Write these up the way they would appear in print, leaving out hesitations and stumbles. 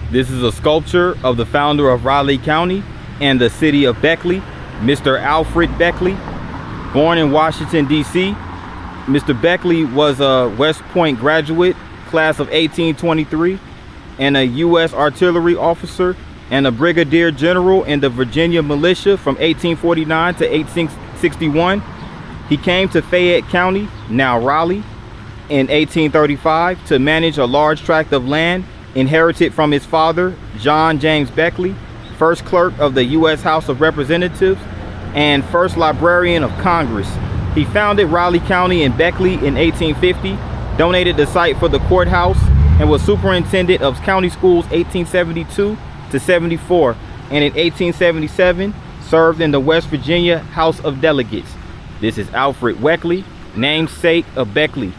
This is a sculpture of the founder of Raleigh County and the city of Beckley, Mr. Alfred Beckley. Born in Washington, D.C., Mr. Beckley was a West Point graduate, class of 1823, and a U.S. artillery officer and a brigadier general in the Virginia militia from 1849 to 1861. He came to Fayette County, now Raleigh, in 1835 to manage a large tract of land inherited from his father, John James Beckley, first clerk of the U.S. House of Representatives and first librarian of Congress. He founded Raleigh County in Beckley in 1850, donated the site for the courthouse, and was superintendent of county schools 1872 to 74, and in 1877 served in the West Virginia House of Delegates. This is Alfred Beckley, namesake of Beckley.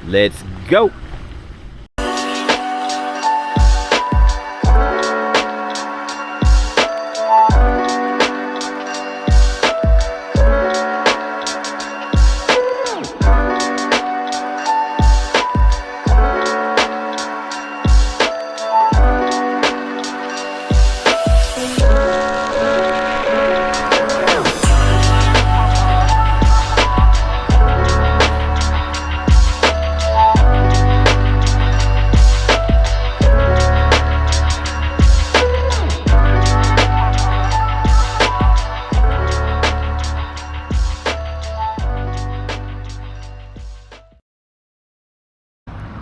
Let's go.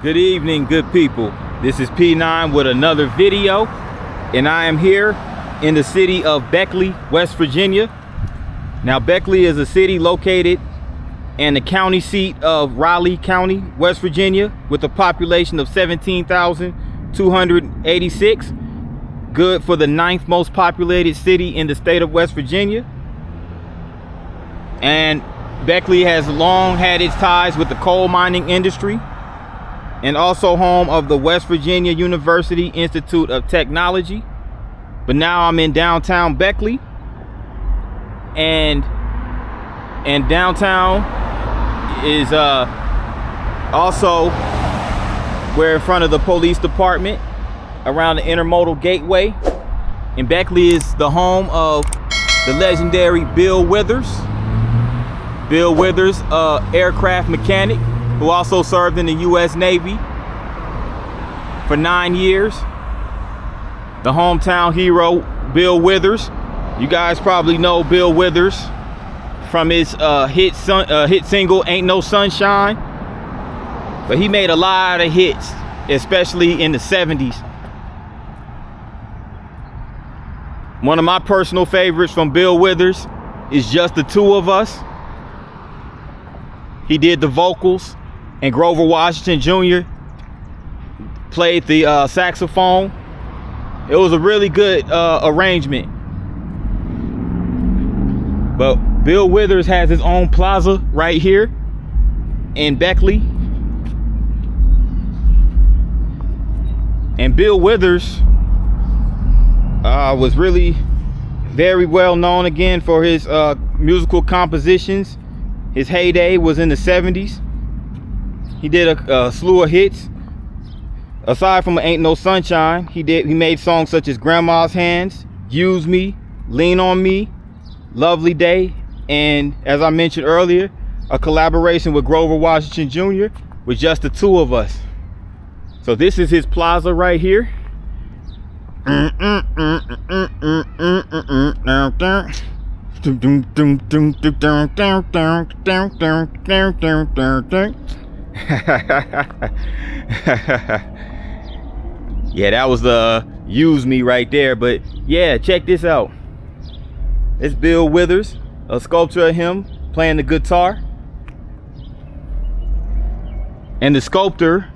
Good evening, good people. This is P9 with another video, and I am here in the city of Beckley, West Virginia. Now, Beckley is a city located in the county seat of Raleigh County, West Virginia, with a population of 17,286. Good for the 9th most populated city in the state of West Virginia. And Beckley has long had its ties with the coal mining industry, and also home of the West Virginia University Institute of Technology. But now I'm in downtown Beckley, and downtown is also we're in front of the police department around the intermodal gateway. And Beckley is the home of the legendary Bill Withers. Bill Withers, aircraft mechanic, who also served in the U.S. Navy for 9 years. The hometown hero, Bill Withers. You guys probably know Bill Withers from his hit single, Ain't No Sunshine. But he made a lot of hits, especially in the 70s. One of my personal favorites from Bill Withers is Just the Two of Us. He did the vocals, and Grover Washington Jr. played the saxophone. It was a really good arrangement. But Bill Withers has his own plaza right here in Beckley. And Bill Withers was really very well known again for his musical compositions. His heyday was in the 70s. He did a slew of hits. Aside from Ain't No Sunshine, he made songs such as Grandma's Hands, Use Me, Lean on Me, Lovely Day, and as I mentioned earlier, a collaboration with Grover Washington Jr. with Just the Two of Us. So this is his plaza right here. Yeah, that was the Use Me right there. But yeah, check this out. It's Bill Withers, a sculpture of him playing the guitar, and the sculptor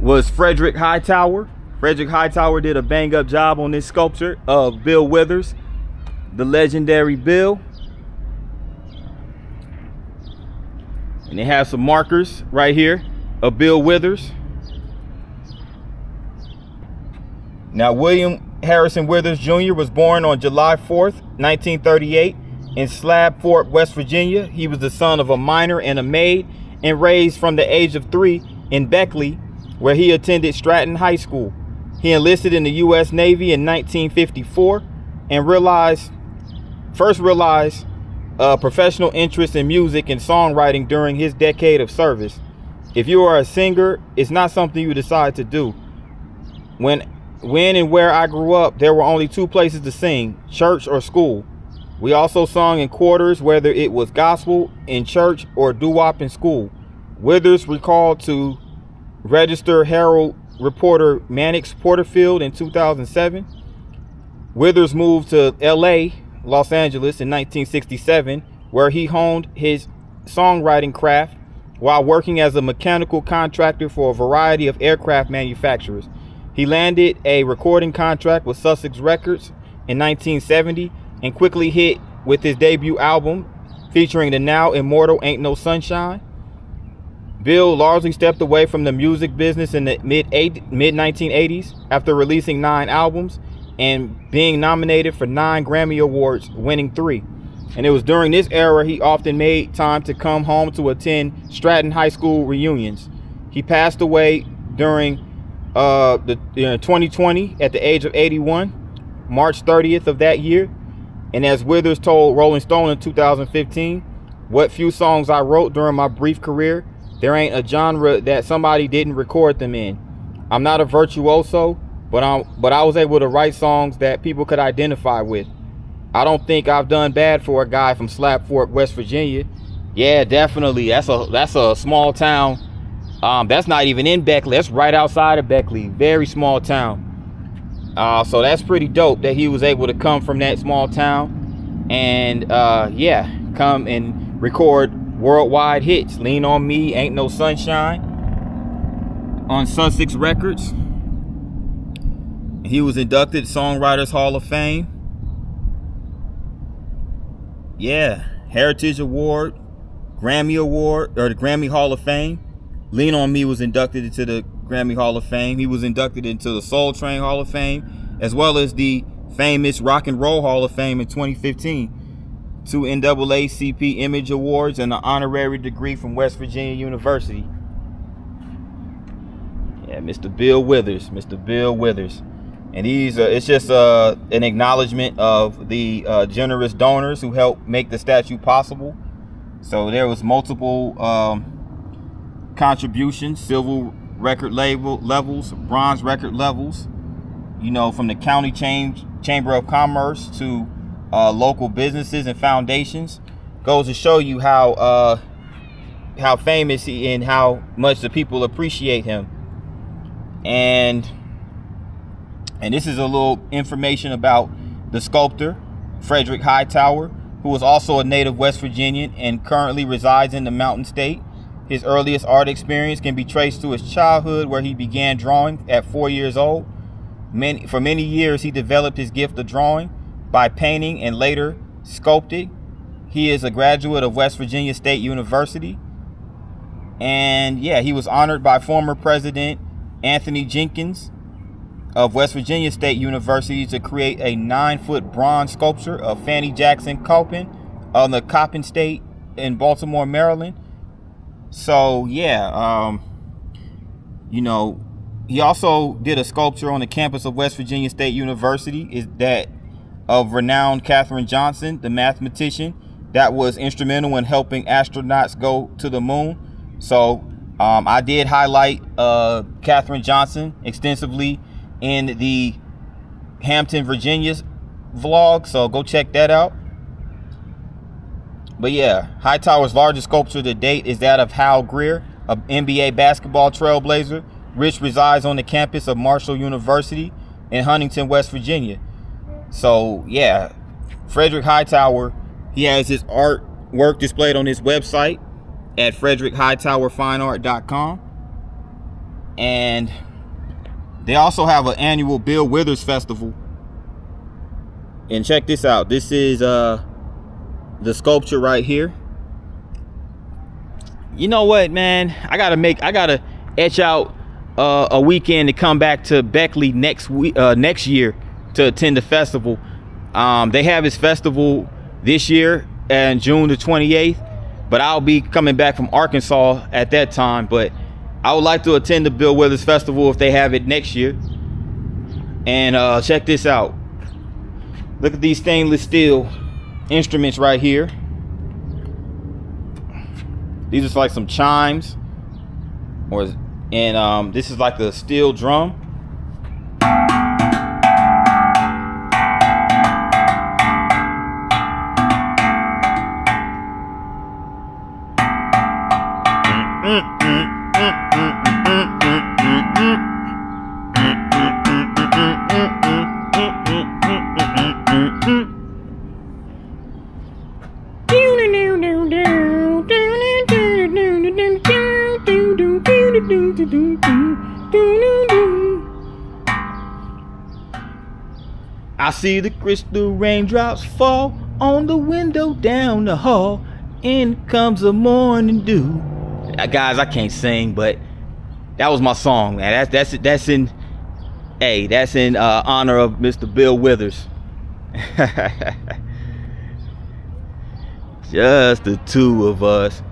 was Frederick Hightower. Frederick Hightower did a bang up job on this sculpture of Bill Withers, the legendary Bill. And they have some markers right here of Bill Withers. Now, William Harrison Withers Jr. was born on July 4th, 1938 in Slab Fort, West Virginia. He was the son of a miner and a maid, and raised from the age of 3 in Beckley, where he attended Stratton High School. He enlisted in the U.S. Navy in 1954 and first realized professional interest in music and songwriting during his decade of service. If you are a singer, it's not something you decide to do. When and where I grew up, there were only two places to sing, church or school. We also sung in quarters, whether it was gospel in church or doo-wop in school. Withers recalled to Register Herald reporter Mannix Porterfield in 2007. Withers moved to LA, Los Angeles in 1967, where he honed his songwriting craft while working as a mechanical contractor for a variety of aircraft manufacturers. He landed a recording contract with Sussex Records in 1970 and quickly hit with his debut album featuring the now immortal Ain't No Sunshine. Bill largely stepped away from the music business in the mid-1980s after releasing 9 albums and being nominated for 9 Grammy Awards, winning 3. And it was during this era he often made time to come home to attend Stratton High School reunions. He passed away during 2020 at the age of 81, March 30th of that year. And as Withers told Rolling Stone in 2015, "What few songs I wrote during my brief career, there ain't a genre that somebody didn't record them in. I'm not a virtuoso, but I was able to write songs that people could identify with. I don't think I've done bad for a guy from Slab Fork, West Virginia." Yeah, definitely. That's a small town. That's not even in Beckley. That's right outside of Beckley. Very small town. So that's pretty dope that he was able to come from that small town and come and record worldwide hits. Lean on Me, Ain't No Sunshine on Sussex Records. He was inducted to Songwriters Hall of Fame. Yeah, Heritage Award, Grammy Award, or the Grammy Hall of Fame. Lean on Me was inducted into the Grammy Hall of Fame. He was inducted into the Soul Train Hall of Fame, as well as the famous Rock and Roll Hall of Fame in 2015. 2 NAACP Image Awards and an honorary degree from West Virginia University. Yeah, Mr. Bill Withers. And it's just an acknowledgement of the generous donors who helped make the statue possible. So there was multiple contributions, silver record levels, bronze record levels, from the county chamber of commerce to local businesses and foundations. Goes to show you how famous he and how much the people appreciate him. And this is a little information about the sculptor, Frederick Hightower, who was also a native West Virginian and currently resides in the Mountain State. His earliest art experience can be traced to his childhood, where he began drawing at 4 years old. For many years, he developed his gift of drawing by painting and later sculpting. He is a graduate of West Virginia State University. And yeah, he was honored by former President Anthony Jenkins of West Virginia State University to create a 9-foot bronze sculpture of Fanny Jackson Coppin on the Coppin State in Baltimore, Maryland. So yeah, he also did a sculpture on the campus of West Virginia State University, is that of renowned Katherine Johnson, the mathematician that was instrumental in helping astronauts go to the moon. So I did highlight Katherine Johnson extensively in the Hampton, Virginia vlog, so go check that out. But yeah, Hightower's largest sculpture to date is that of Hal Greer, an NBA basketball trailblazer, which resides on the campus of Marshall University in Huntington, West Virginia. So yeah, Frederick Hightower, he has his artwork displayed on his website at frederickhightowerfineart.com. And they also have an annual Bill Withers Festival. And check this out. This is the sculpture right here. You know what, man? I gotta etch out a weekend to come back to Beckley next year to attend the festival. They have his festival this year on June the 28th, but I'll be coming back from Arkansas at that time. But I would like to attend the Bill Withers Festival if they have it next year. And check this out. Look at these stainless steel instruments right here. These are like some chimes, and this is like a steel drum. I see the crystal raindrops fall on the window down the hall. In comes the morning dew. Guys, I can't sing, but that was my song, man. That's in honor of Mr. Bill Withers. Just the two of us,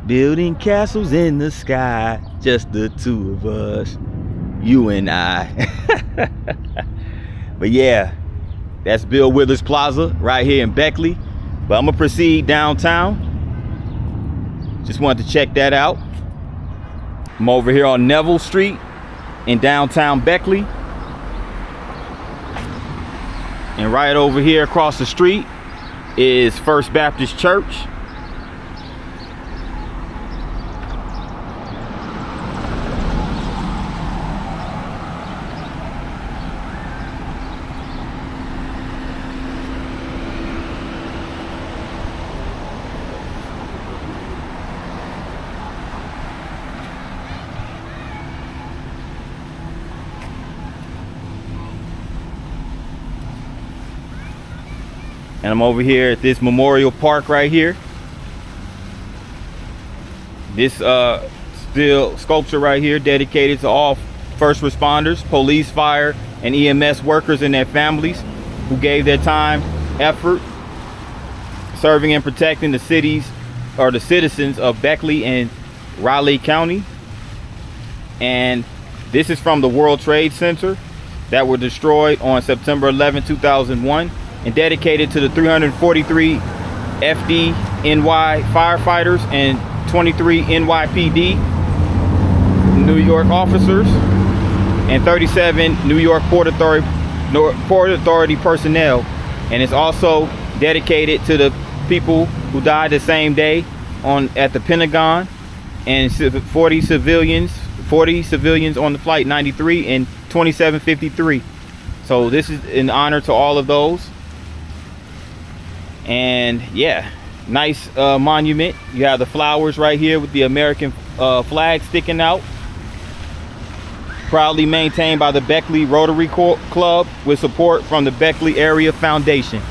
building castles in the sky. Just the two of us, you and I. But yeah, that's Bill Withers Plaza right here in Beckley. But I'm gonna proceed downtown. Just wanted to check that out. I'm over here on Neville Street in downtown Beckley. And right over here across the street is First Baptist Church. And I'm over here at this memorial park right here. This steel sculpture right here dedicated to all first responders, police, fire, and EMS workers and their families who gave their time, effort, serving and protecting the cities or the citizens of Beckley and Raleigh County. And this is from the World Trade Center that were destroyed on September 11, 2001. And dedicated to the 343 FDNY firefighters and 23 NYPD New York officers and 37 New York Port Authority personnel. And it's also dedicated to the people who died the same day at the Pentagon, and 40 civilians on the flight 93 and 2753. So this is in honor to all of those. And yeah, nice monument. You have the flowers right here with the American flag sticking out. Proudly maintained by the Beckley Rotary Club with support from the Beckley Area Foundation.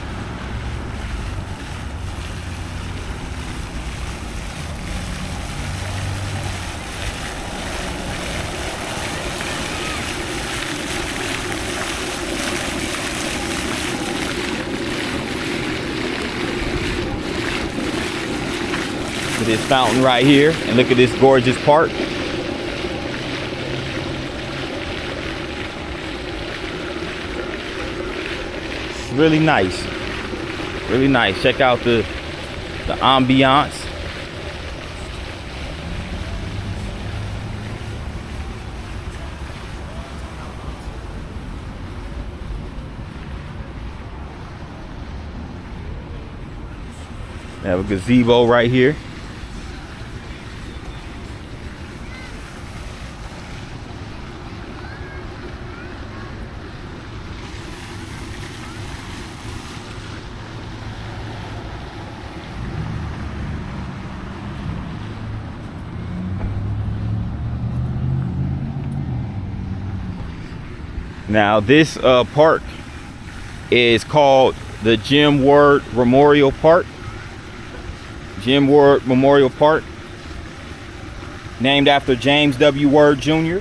This fountain right here, and look at this gorgeous park. It's really nice, really nice. Check out the ambiance. We have a gazebo right here. Now this park is called the Jim Ward Memorial Park. Jim Ward Memorial Park, named after James W. Ward Jr.,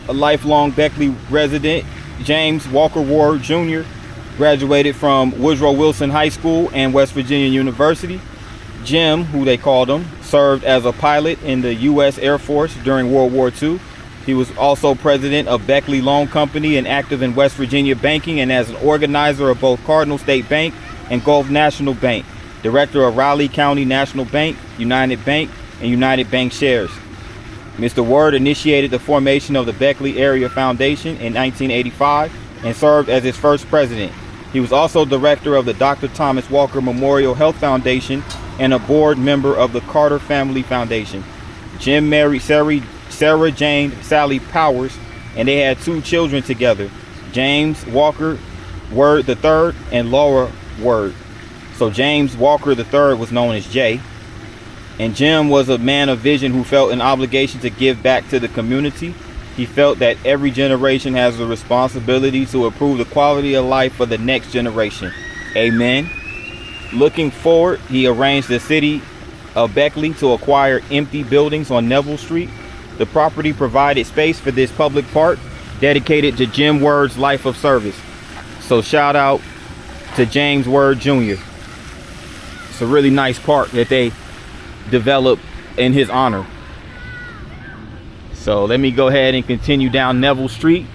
a lifelong Beckley resident. James Walker Ward Jr. graduated from Woodrow Wilson High School and West Virginia University. Jim, who they called him, served as a pilot in the U.S. Air Force during World War II He was also president of Beckley Loan Company and active in West Virginia banking, and as an organizer of both Cardinal State Bank and Gulf National Bank, director of Raleigh County National Bank, United Bank, and United Bank Shares. Mr. Word initiated the formation of the Beckley Area Foundation in 1985 and served as its first president. He was also director of the Dr. Thomas Walker Memorial Health Foundation and a board member of the Carter Family Foundation. Jim married Sarah Jane Sally Powers, and they had 2 children together, James Walker Word III and Laura Word. So James Walker III was known as Jay. And Jim was a man of vision who felt an obligation to give back to the community. He felt that every generation has a responsibility to improve the quality of life for the next generation. Amen. Looking forward, he arranged the city of Beckley to acquire empty buildings on Neville Street. The property provided space for this public park dedicated to Jim Word's life of service. So shout out to James Word Jr. It's a really nice park that they developed in his honor. So let me go ahead and continue down Neville Street.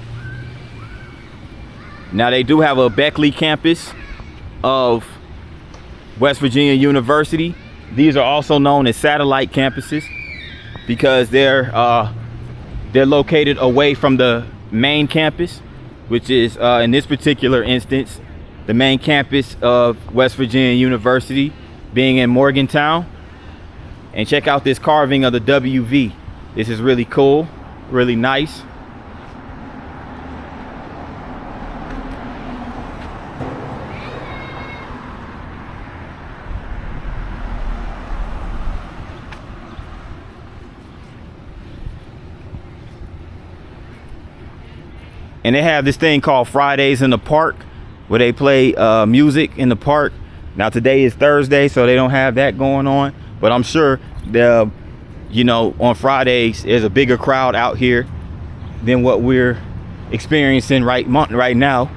Now they do have a Beckley campus of West Virginia University. These are also known as satellite campuses because they're located away from the main campus, which is in this particular instance the main campus of West Virginia University being in Morgantown. And check out this carving of the WV. This is really cool, really nice. And they have this thing called Fridays in the Park, where they play music in the park. Now today is Thursday, so they don't have that going on. But I'm sure on Fridays there's a bigger crowd out here than what we're experiencing right now.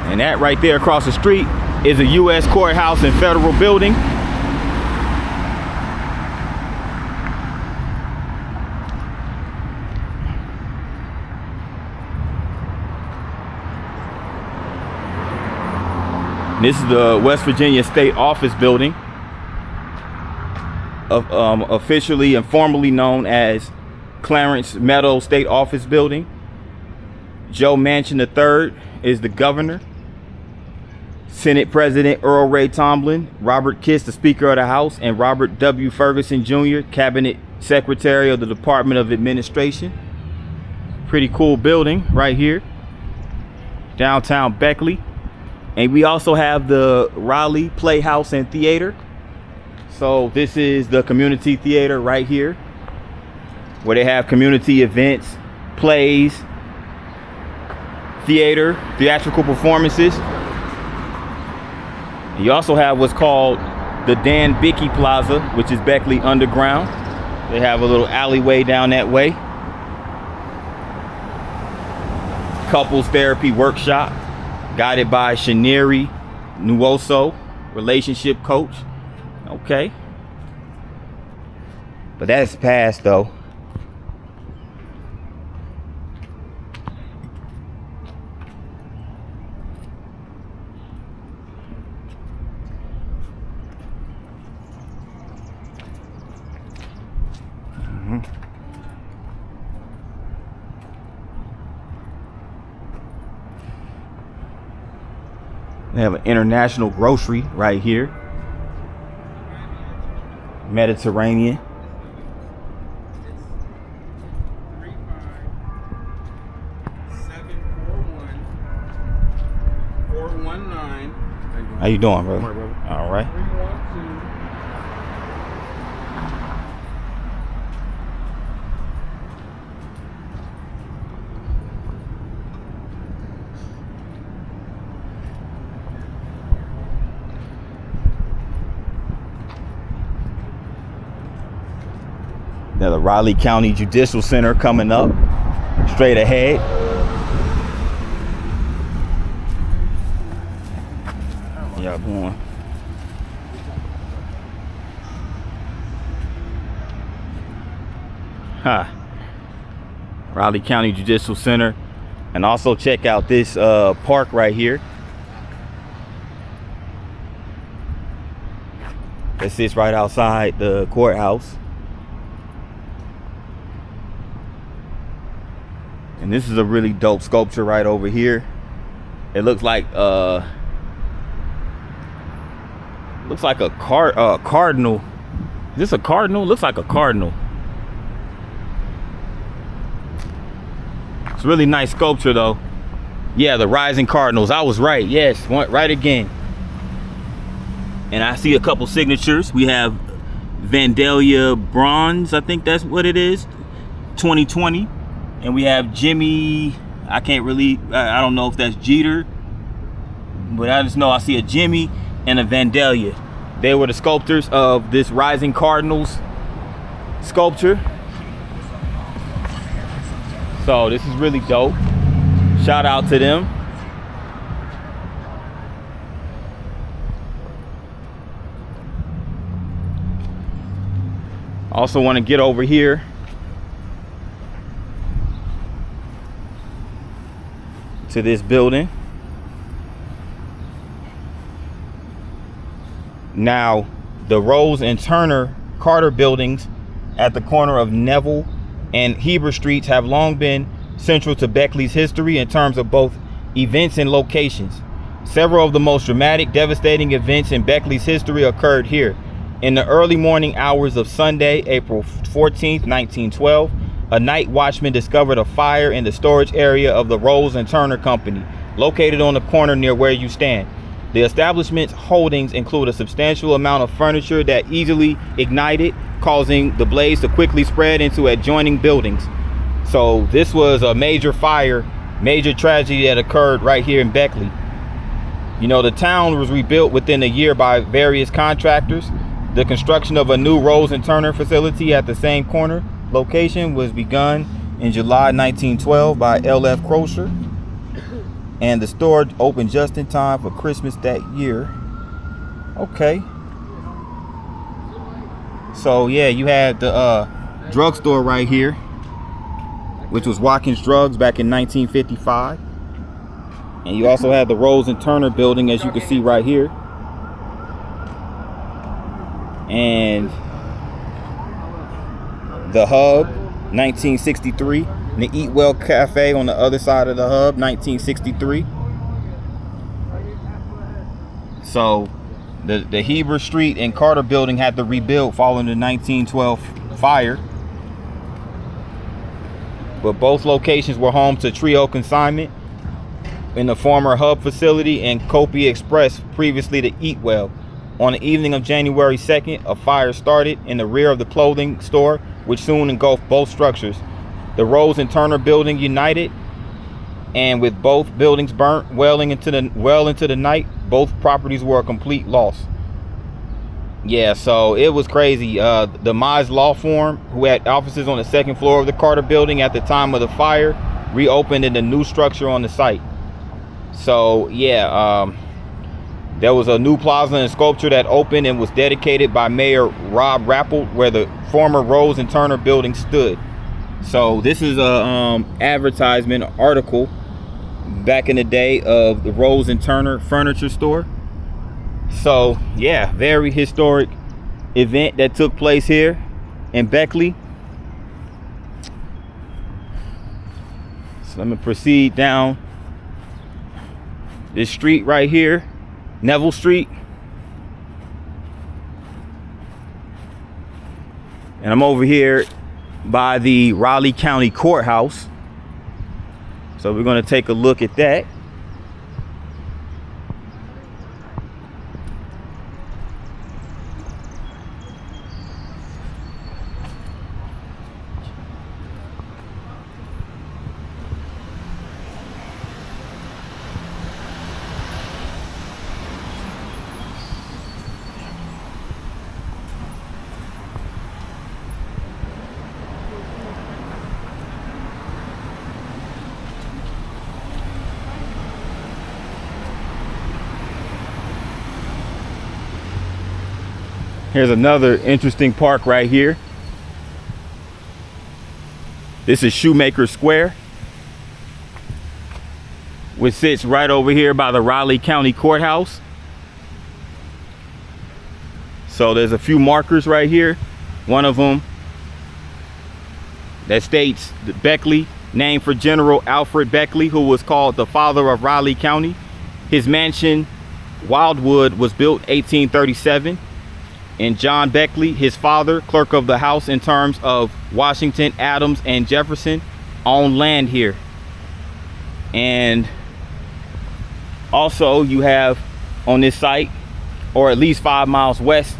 And that right there across the street is a U.S. Courthouse and Federal Building. This is the West Virginia State Office Building, officially and formally known as Clarence Meadows State Office Building. Joe Manchin III is the governor. Senate President Earl Ray Tomblin, Robert Kiss, the Speaker of the House, and Robert W. Ferguson Jr., Cabinet Secretary of the Department of Administration. Pretty cool building right here, downtown Beckley. And we also have the Raleigh Playhouse and Theater. So this is the community theater right here, where they have community events, plays, theatrical performances. You also have what's called the Dan Bickey Plaza, which is Beckley Underground. They have a little alleyway down that way. Couples therapy workshop, guided by Shaneri Nuoso, relationship coach. Okay. But that's past though. They have an international grocery right here. Mediterranean. How you doing, brother? All right. Now the Raleigh County Judicial Center coming up straight ahead. Y'all going Raleigh County Judicial Center. And also check out this park right here. That sits right outside the courthouse. And this is a really dope sculpture right over here. It looks like a cardinal. Is this a cardinal? Looks like a cardinal. It's a really nice sculpture though. Yeah, the rising cardinals. I was right. Yes, right again. And I see a couple signatures. We have Vandalia Bronze, I think that's what it is, 2020. And we have Jimmy, I don't know if that's Jeter, but I just know I see a Jimmy and a Vandalia. They were the sculptors of this Rising Cardinals sculpture. So this is really dope. Shout out to them. Also want to get over here to this building. Now, the Rose and Turner Carter buildings at the corner of Neville and Heber Streets have long been central to Beckley's history in terms of both events and locations. Several of the most dramatic, devastating events in Beckley's history occurred here. In the early morning hours of Sunday, April 14th, 1912, a night watchman discovered a fire in the storage area of the Rose and Turner Company, located on the corner near where you stand. The establishment's holdings include a substantial amount of furniture that easily ignited, causing the blaze to quickly spread into adjoining buildings. So this was a major fire, major tragedy that occurred right here in Beckley. You know, the town was rebuilt within a year by various contractors. The construction of a new Rose and Turner facility at the same corner location was begun in July 1912 by L.F. Crocer, and the store opened just in time for Christmas that year. Okay. So yeah, you had the drugstore right here, which was Watkins Drugs back in 1955. And you also had the Rose and Turner building, as you can see right here. And the Hub, 1963. And the Eat Well Cafe on the other side of the Hub, 1963. So the Heber Street and Carter building had to rebuild following the 1912 fire. But both locations were home to Trio Consignment in the former Hub facility and Copia Express, previously the Eat Well. On the evening of January 2nd, a fire started in the rear of the clothing store, which soon engulfed both structures. The Rose and Turner building united, and with both buildings burnt well into the night, both properties were a complete loss. Yeah, so it was crazy. The Mize Law Firm, who had offices on the second floor of the Carter building at the time of the fire, reopened in the new structure on the site. So yeah, there was a new plaza and sculpture that opened and was dedicated by Mayor Rob Rappel, where the former Rose and Turner building stood. So this is a advertisement article back in the day of the Rose and Turner furniture store. So yeah, very historic event that took place here in Beckley. So let me proceed down this street right here, Neville Street. And I'm over here by the Raleigh County Courthouse. So we're going to take a look at that. Here's another interesting park right here. This is Shoemaker Square, which sits right over here by the Raleigh County Courthouse. So there's a few markers right here. One of them that states Beckley, named for General Alfred Beckley, who was called the father of Raleigh County. His mansion, Wildwood, was built 1837. And John Beckley, his father, clerk of the house in terms of Washington, Adams, and Jefferson, owned land here. And also you have on this site, or at least 5 miles west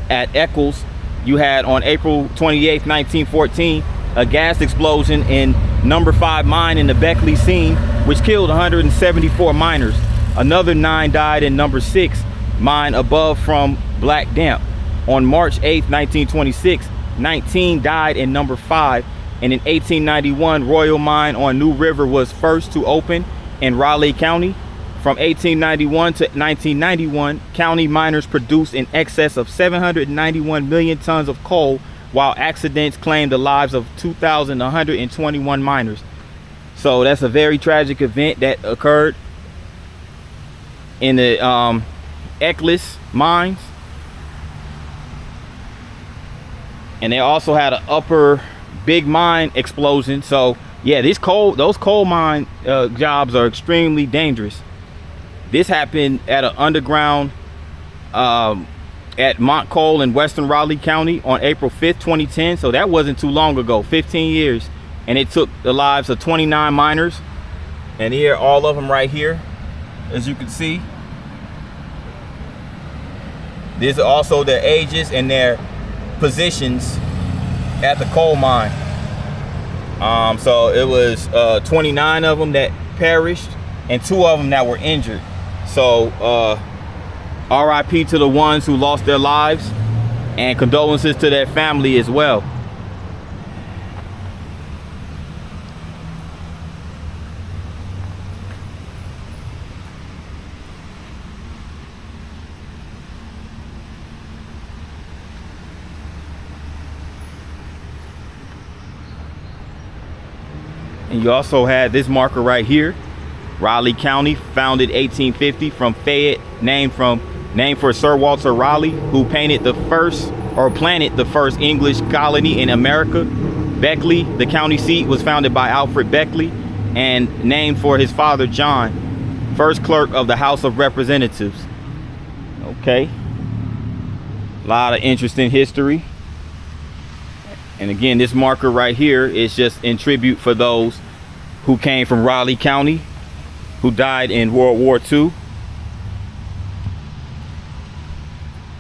at Eccles, you had on April 28th, 1914, a gas explosion in number 5 mine in the Beckley scene, which killed 174 miners. Another 9 died in number 6 mine above from black damp. On March 8th, 1926, 19 died in number 5. And in 1891, Royal Mine on New River was first to open in Raleigh County. From 1891 to 1991, county miners produced in excess of 791 million tons of coal, while accidents claimed the lives of 2,121 miners. So that's a very tragic event that occurred in the Eccles mines. And they also had an upper big mine explosion. So yeah, those coal mine jobs are extremely dangerous. This happened at an underground at Mont Coal in western Raleigh County on April 5th, 2010. So that wasn't too long ago, 15 years. And it took the lives of 29 miners. And here, all of them right here, as you can see. These are also their ages and their positions at the coal mine. So it was 29 of them that perished and 2 of them that were injured. So RIP to the ones who lost their lives, and condolences to their family as well. And you also had this marker right here, Raleigh County, founded 1850, from Fayette, named for Sir Walter Raleigh, who painted the first, or planted the first English colony in America. Beckley, the county seat, was founded by Alfred Beckley and named for his father John, first clerk of the House of Representatives. Okay, a lot of interesting history. And again, this marker right here is just in tribute for those who came from Raleigh County, who died in World War II.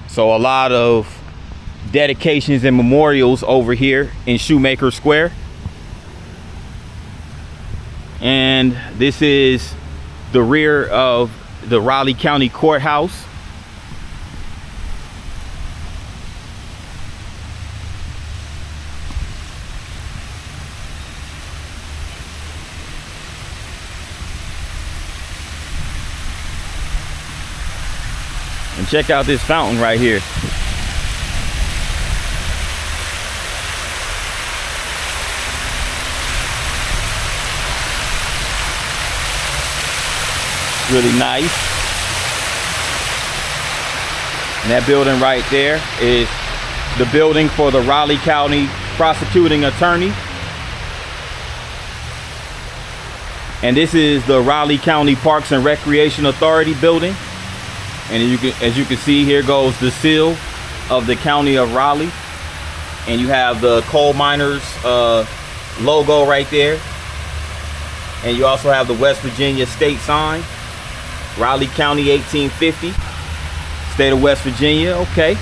So a lot of dedications and memorials over here in Shoemaker Square. And this is the rear of the Raleigh County Courthouse. And check out this fountain right here. Really nice. And that building right there is the building for the Raleigh County prosecuting attorney. And this is the Raleigh County Parks and Recreation Authority building. And as you can see, here goes the seal of the County of Raleigh. And you have the coal miners logo right there. And you also have the West Virginia state sign, Raleigh County 1850, state of West Virginia. Okay.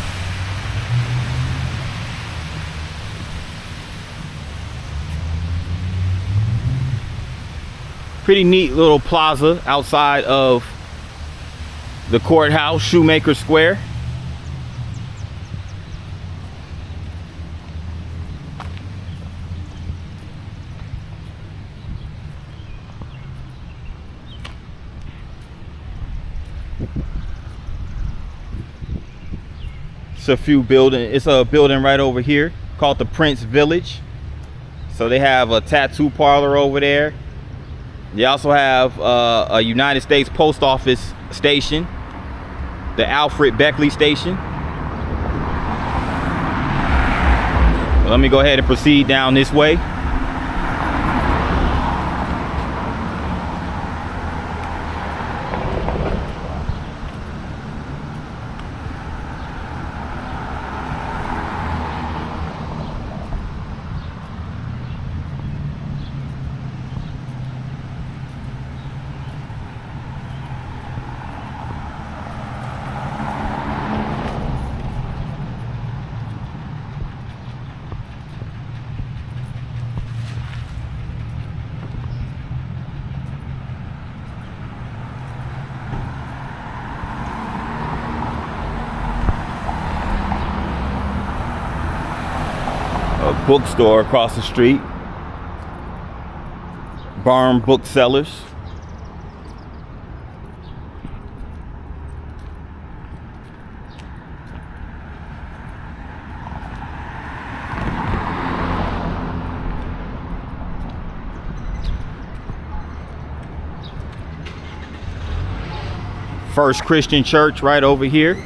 Pretty neat little plaza outside of the courthouse, Shoemaker Square. It's a building right over here called the Prince Village. So they have a tattoo parlor over there. They also have a United States Post Office station, the Alfred Beckley station. Well, let me go ahead and proceed down this way. A bookstore across the street, Barn Booksellers. First Christian Church right over here.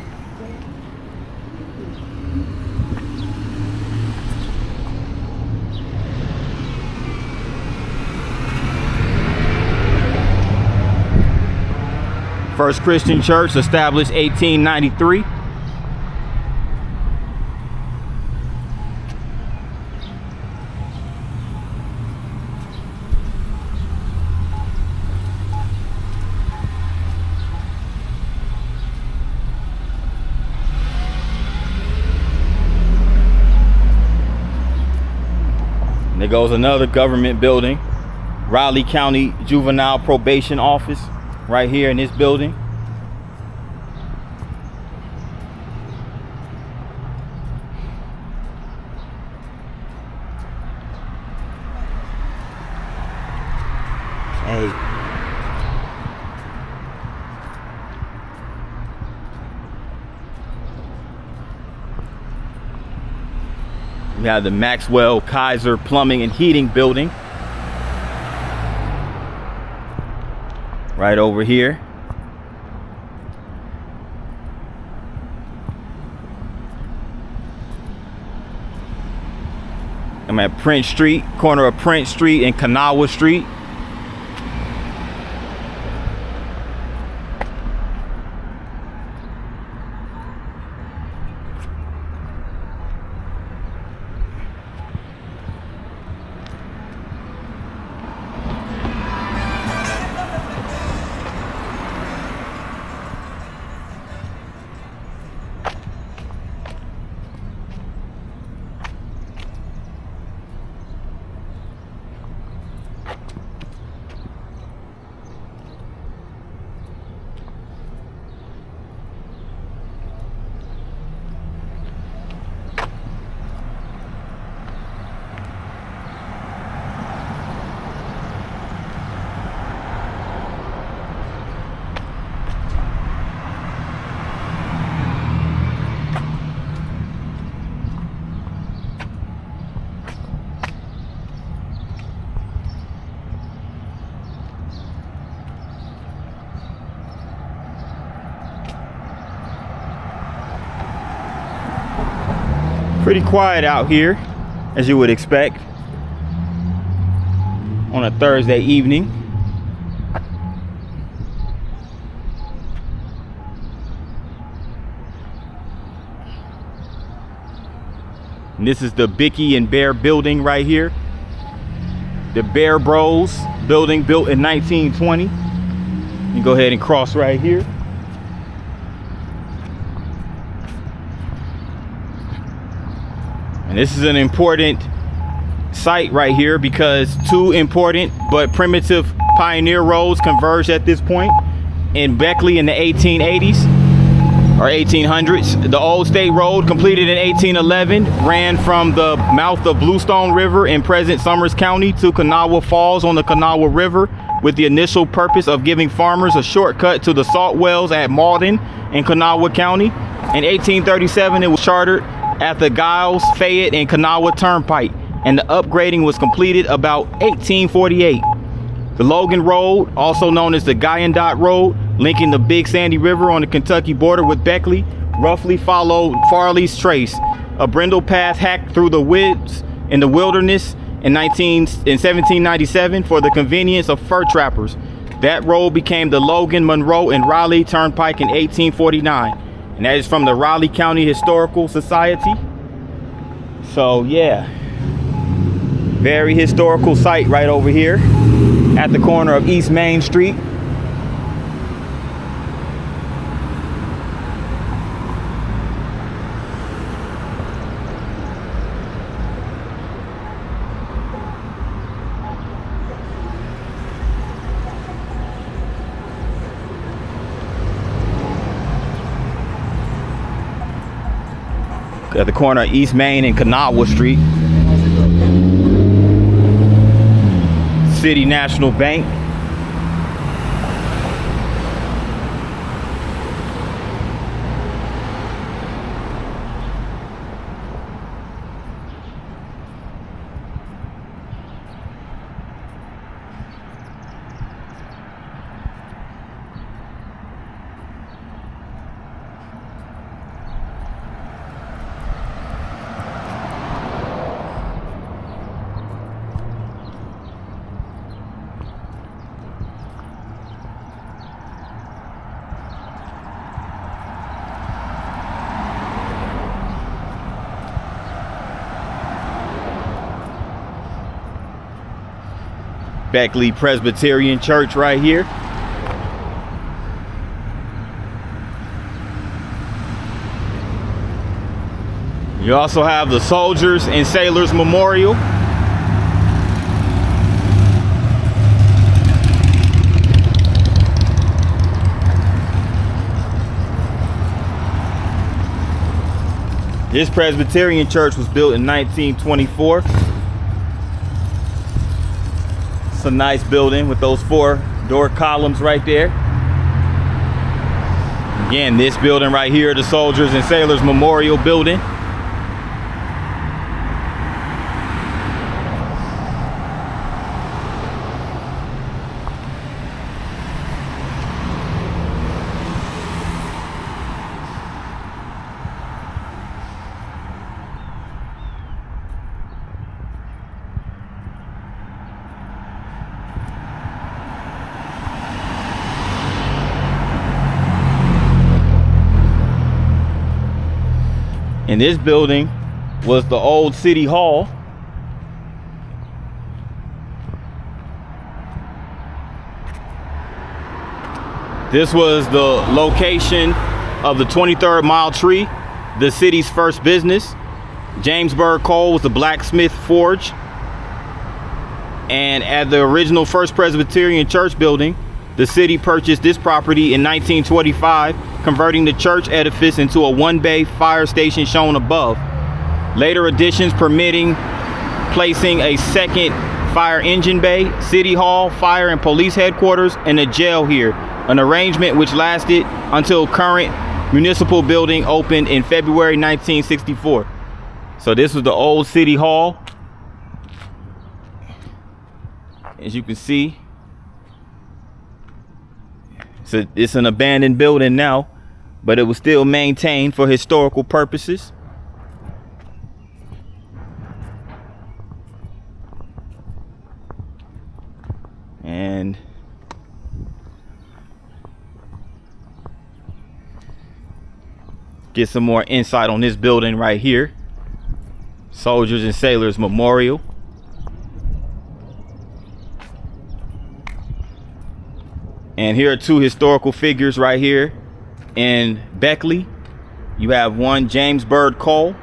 First Christian Church, established 1893. And there goes another government building, Raleigh County Juvenile Probation Office. Right here in this building. Hey. We have the Maxwell Kaiser Plumbing and Heating building. Right over here. I'm at Prince Street, corner of Prince Street and Kanawha Street. Pretty quiet out here, as you would expect on a Thursday evening. And this is the Bicky and Bear building right here. The Bear Bros building, built in 1920. You can go ahead and cross right here. And this is an important site right here because two important but primitive pioneer roads converged at this point in Beckley in the 1880s or 1800s. The Old State Road, completed in 1811, ran from the mouth of Bluestone River in present Summers County to Kanawha Falls on the Kanawha River, with the initial purpose of giving farmers a shortcut to the salt wells at Malden in Kanawha County. In 1837, it was chartered at the Giles, Fayette, and Kanawha Turnpike. and the upgrading was completed about 1848. The Logan Road, also known as the Guyandotte Road, linking the Big Sandy River on the Kentucky border with Beckley, roughly followed Farley's trace, a brindle path hacked through the woods in the wilderness in 1797 for the convenience of fur trappers. That road became the Logan, Monroe, and Raleigh Turnpike in 1849, and that is from the Raleigh County Historical Society. So yeah, very historical site right over here at the corner of East Main Street. At the corner of East Main and Kanawha Street. City National Bank. Beckley Presbyterian Church right here. You also have the Soldiers and Sailors Memorial. This Presbyterian church was built in 1924. It's a nice building with those 4-door columns right there. Again, this building right here, the Soldiers and Sailors Memorial Building. And this building was the old city hall. This was the location of the 23rd Mile Tree, the city's first business. Jamesburg Coal was the blacksmith forge. And at the original First Presbyterian Church building, the city purchased this property in 1925, converting the church edifice into a 1-bay fire station shown above. Later additions permitting placing a second fire engine bay, city hall, fire and police headquarters, and a jail here, an arrangement which lasted until current municipal building opened in February 1964. So this was the old city hall. As you can see, so it's an abandoned building now, but it was still maintained for historical purposes. And get some more insight on this building right here. Soldiers and Sailors Memorial. And here are 2 historical figures right here in Beckley. You have one, James Bird Cole.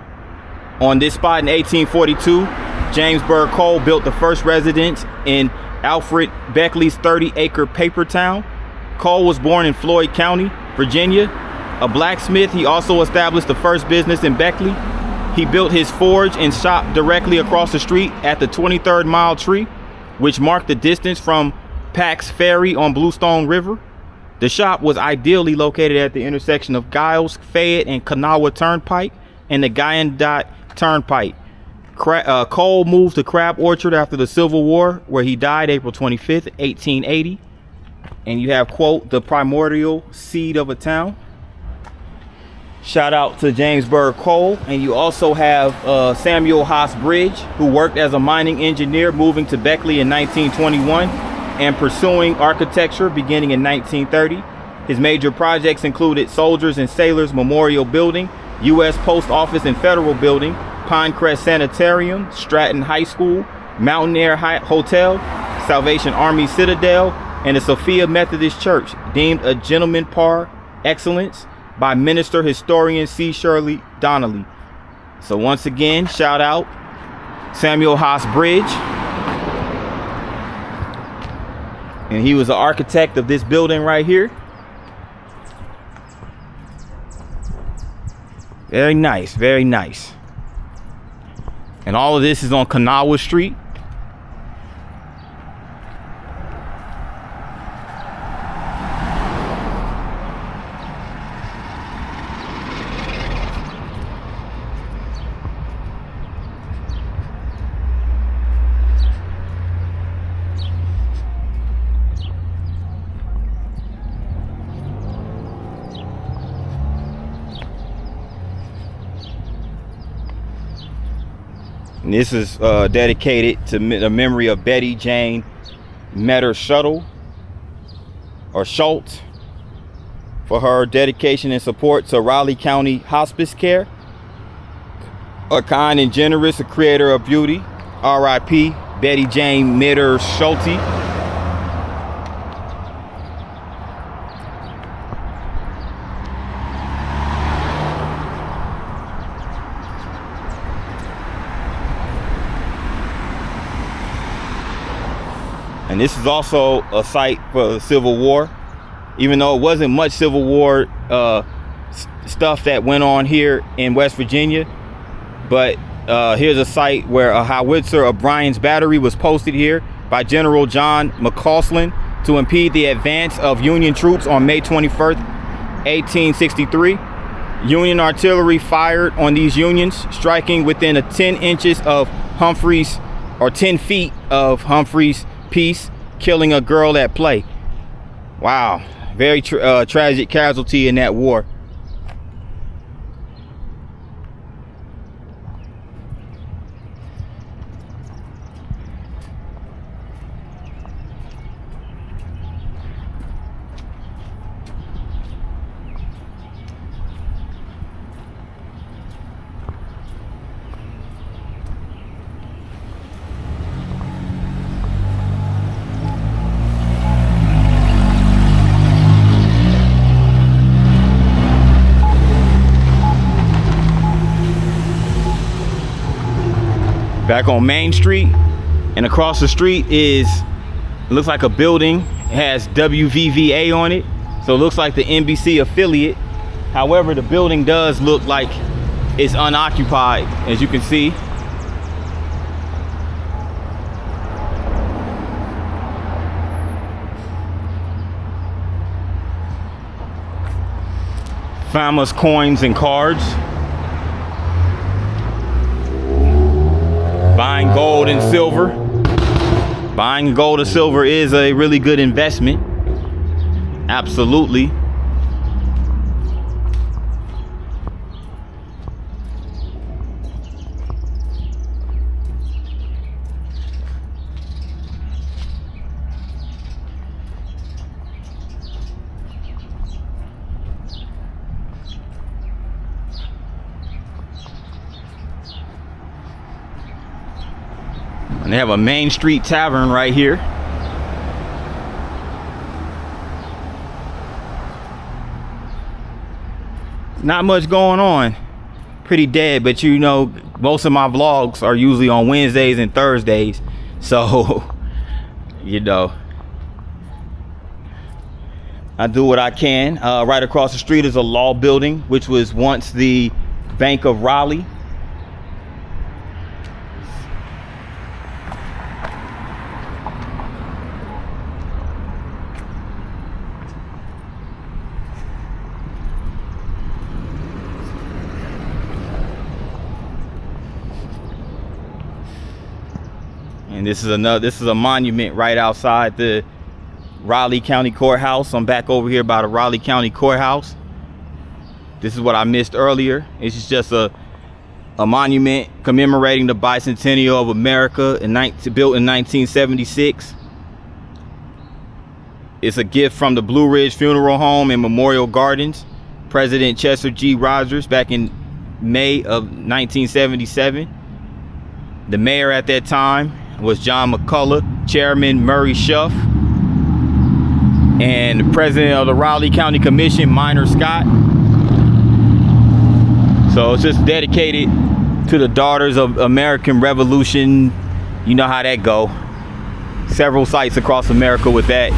On this spot in 1842, James Bird Cole built the first residence in Alfred Beckley's 30-acre paper town. Cole was born in Floyd County, Virginia. A blacksmith, he also established the first business in Beckley. He built his forge and shop directly across the street at the 23rd Mile Tree, which marked the distance from Pax Ferry on Bluestone River. The shop was ideally located at the intersection of Giles, Fayette, and Kanawha Turnpike and the Guyandotte Turnpike. Cole moved to Crab Orchard after the Civil War, where he died April 25th, 1880. And you have, quote, the primordial seed of a town. Shout out to Jamesburg Cole. And you also have Samuel Haas Bridge, who worked as a mining engineer, moving to Beckley in 1921 and pursuing architecture beginning in 1930. His major projects included Soldiers and Sailors Memorial Building, U.S. Post Office and Federal Building, Pinecrest Sanitarium, Stratton High School, Mountain Air Hotel, Salvation Army Citadel, and the Sophia Methodist Church, deemed a gentleman par excellence by Minister Historian C. Shirley Donnelly. So once again, shout out Samuel Haas Bridge. And he was the architect of this building right here. Very nice, very nice. And all of this is on Kanawha Street. And this is dedicated to the memory of Betty Jane Metter Schultz for her dedication and support to Raleigh County hospice care. A kind and generous, a creator of beauty. R.I.P. Betty Jane Metter Schultz. And this is also a site for the Civil War, even though it wasn't much Civil War stuff that went on here in West Virginia. But here's a site where a howitzer of Bryan's Battery was posted here by General John McCausland to impede the advance of Union troops on May 21st, 1863. Union artillery fired on these Unions, striking within 10 inches of Humphreys, or 10 feet of Humphreys' piece, killing a girl at play. Wow, very tragic casualty in that war. Back on Main Street, and across the street is, it looks like a building. It has WVVA on it, so it looks like the NBC affiliate. However, the building does look like it's unoccupied, as you can see. Famous coins and cards. Buying gold and silver. Buying gold and silver is a really good investment. Absolutely. And they have a Main Street Tavern right here. Not much going on. Pretty dead, but you know, most of my vlogs are usually on Wednesdays and Thursdays. So, you know, I do what I can. Right across the street is a law building, which was once the Bank of Raleigh. And this is a monument right outside the Raleigh County Courthouse. I'm back over here by the Raleigh County Courthouse. This is what I missed earlier. It's just a monument commemorating the bicentennial of America, built in 1976. It's a gift from the Blue Ridge Funeral Home and Memorial Gardens. President Chester G. Rogers back in May of 1977. The mayor at that time was John McCullough, Chairman Murray Schuff, and the president of the Raleigh County Commission, Minor Scott. So it's just dedicated to the daughters of American Revolution. You know how that go. Several sites across America with that.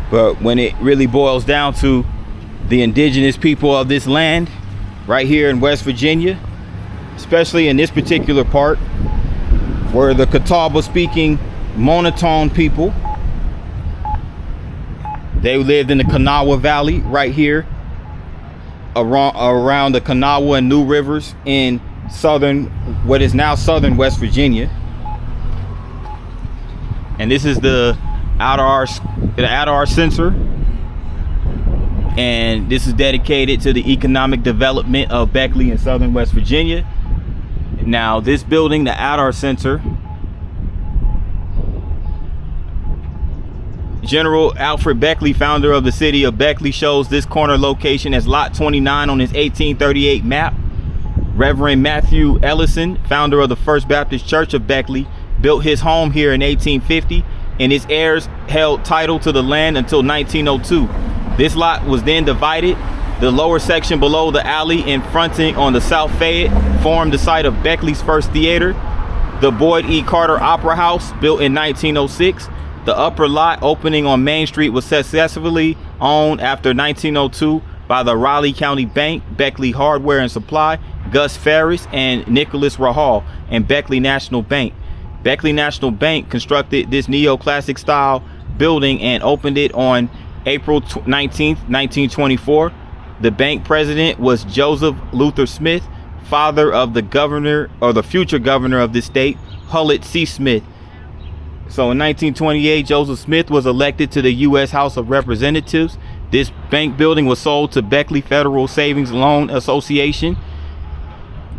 But when it really boils down to the indigenous people of this land, right here in West Virginia, especially in this particular part, where the Catawba speaking monotone people, they lived in the Kanawha Valley right here around the Kanawha and New Rivers in what is now southern West Virginia. And this is the Adar Center, and this is dedicated to the economic development of Beckley in southern West Virginia. Now this building, the Adar Center, General Alfred Beckley, founder of the city of Beckley, chose this corner location as lot 29 on his 1838 map. Reverend Matthew Ellison, founder of the First Baptist Church of Beckley, built his home here in 1850, and his heirs held title to the land until 1902. This lot was then divided. The lower section below the alley and fronting on the South Fayette formed the site of Beckley's first theater, the Boyd E. Carter Opera House, built in 1906. The upper lot opening on Main Street was successfully owned after 1902 by the Raleigh County Bank, Beckley Hardware and Supply, Gus Ferris, and Nicholas Rahal, and Beckley National Bank. Beckley National Bank constructed this neoclassic style building and opened it on April 19th, 1924. The bank president was Joseph Luther Smith, father of the governor, or the future governor of the state, Hullett C. Smith. So in 1928, Joseph Smith was elected to the U.S. House of Representatives. This bank building was sold to Beckley Federal Savings Loan Association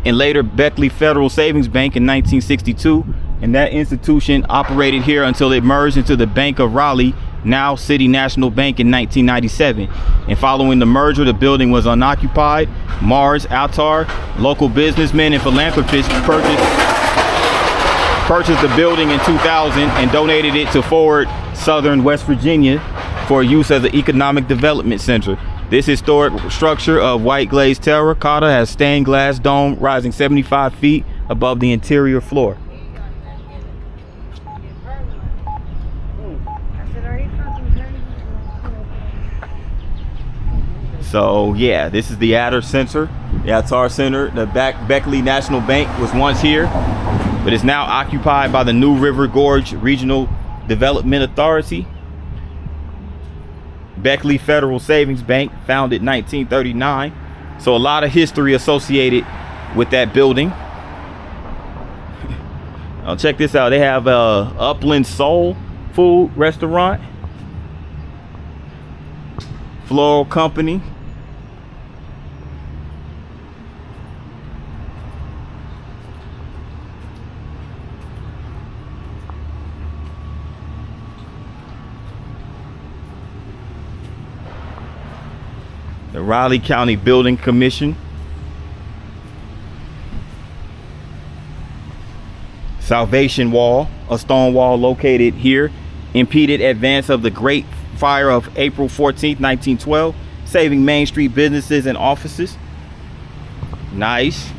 and later Beckley Federal Savings Bank in 1962. And that institution operated here until it merged into the Bank of Raleigh, now City National Bank, in 1997. And following the merger, the building was unoccupied. Mars Altar, local businessmen and philanthropists purchased the building in 2000 and donated it to Forward Southern West Virginia for use as an economic development center. This historic structure of white glazed terracotta has stained glass dome rising 75 feet above the interior floor. So yeah, this is the Adar Center, the Adar Center. The Beckley National Bank was once here, but is now occupied by the New River Gorge Regional Development Authority. Beckley Federal Savings Bank, founded 1939. So a lot of history associated with that building. Check this out. They have a Upland Soul Food Restaurant, Floral Company. The Raleigh County Building Commission. Salvation Wall, a stone wall located here, impeded advance of the Great Fire of April 14th, 1912, saving Main Street businesses and offices. Nice.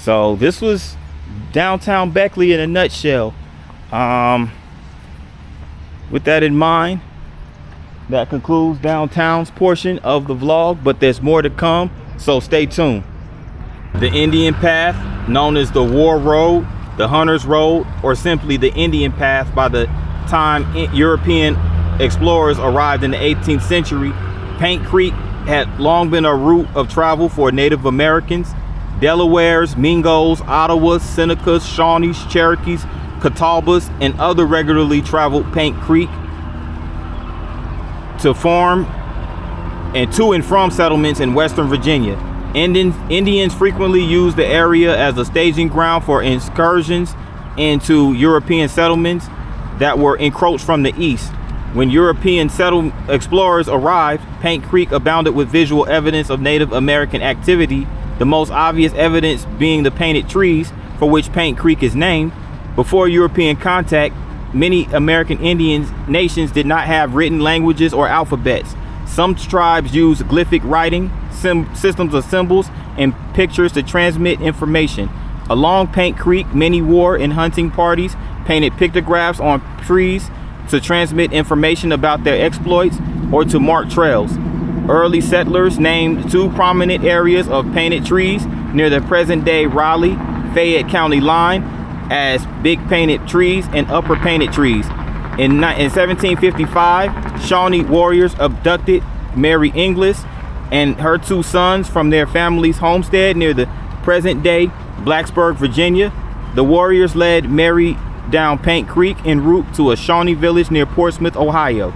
So this was downtown Beckley in a nutshell. With that in mind, that concludes downtown's portion of the vlog, but there's more to come, so stay tuned. The Indian Path, known as the War Road, the Hunter's Road, or simply the Indian Path by the time European explorers arrived in the 18th century, Paint Creek had long been a route of travel for Native Americans. Delawares, Mingos, Ottawas, Senecas, Shawnees, Cherokees, Catawbas, and other regularly traveled Paint Creek to farm and to and from settlements in Western Virginia. Indians frequently used the area as a staging ground for incursions into European settlements that were encroached from the east. When European explorers arrived, Paint Creek abounded with visual evidence of Native American activity, the most obvious evidence being the painted trees for which Paint Creek is named. Before European contact, many American Indian nations did not have written languages or alphabets. Some tribes used glyphic writing, systems of symbols, and pictures to transmit information. Along Paint Creek, many war and hunting parties painted pictographs on trees to transmit information about their exploits or to mark trails. Early settlers named two prominent areas of painted trees near the present-day Raleigh, Fayette County line as Big Painted Trees and Upper Painted Trees. In 1755, Shawnee warriors abducted Mary Inglis and her two sons from their family's homestead near the present-day Blacksburg, Virginia. The warriors led Mary down Paint Creek en route to a Shawnee village near Portsmouth, Ohio.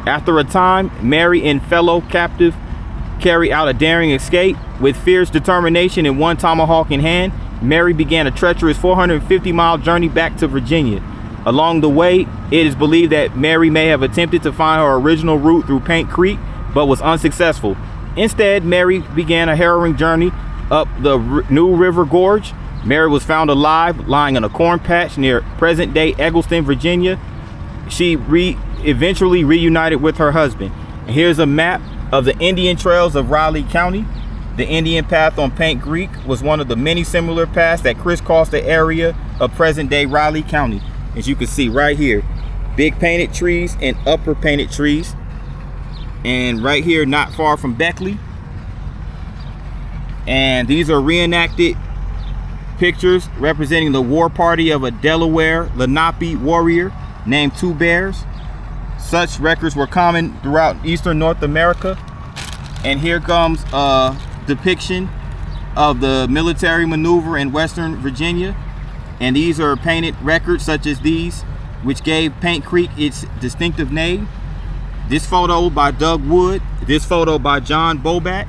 After a time, Mary and fellow captive carried out a daring escape. With fierce determination and one tomahawk in hand, Mary began a treacherous 450-mile journey back to Virginia. Along the way, it is believed that Mary may have attempted to find her original route through Paint Creek, but was unsuccessful. Instead, Mary began a harrowing journey up the New River Gorge. Mary was found alive, lying in a corn patch near present-day Eggleston, Virginia. She eventually reunited with her husband. And here's a map of the Indian trails of Raleigh County. The Indian Path on Paint Creek was one of the many similar paths that crisscrossed the area of present-day Raleigh County. As you can see right here, Big Painted Trees and Upper Painted Trees. And right here, not far from Beckley. And these are reenacted pictures representing the war party of a Delaware Lenape warrior named Two Bears. Such records were common throughout eastern North America. And here comes a depiction of the military maneuver in Western Virginia. And these are painted records such as these, which gave Paint Creek its distinctive name. This photo by Doug Wood, this photo by John Boback,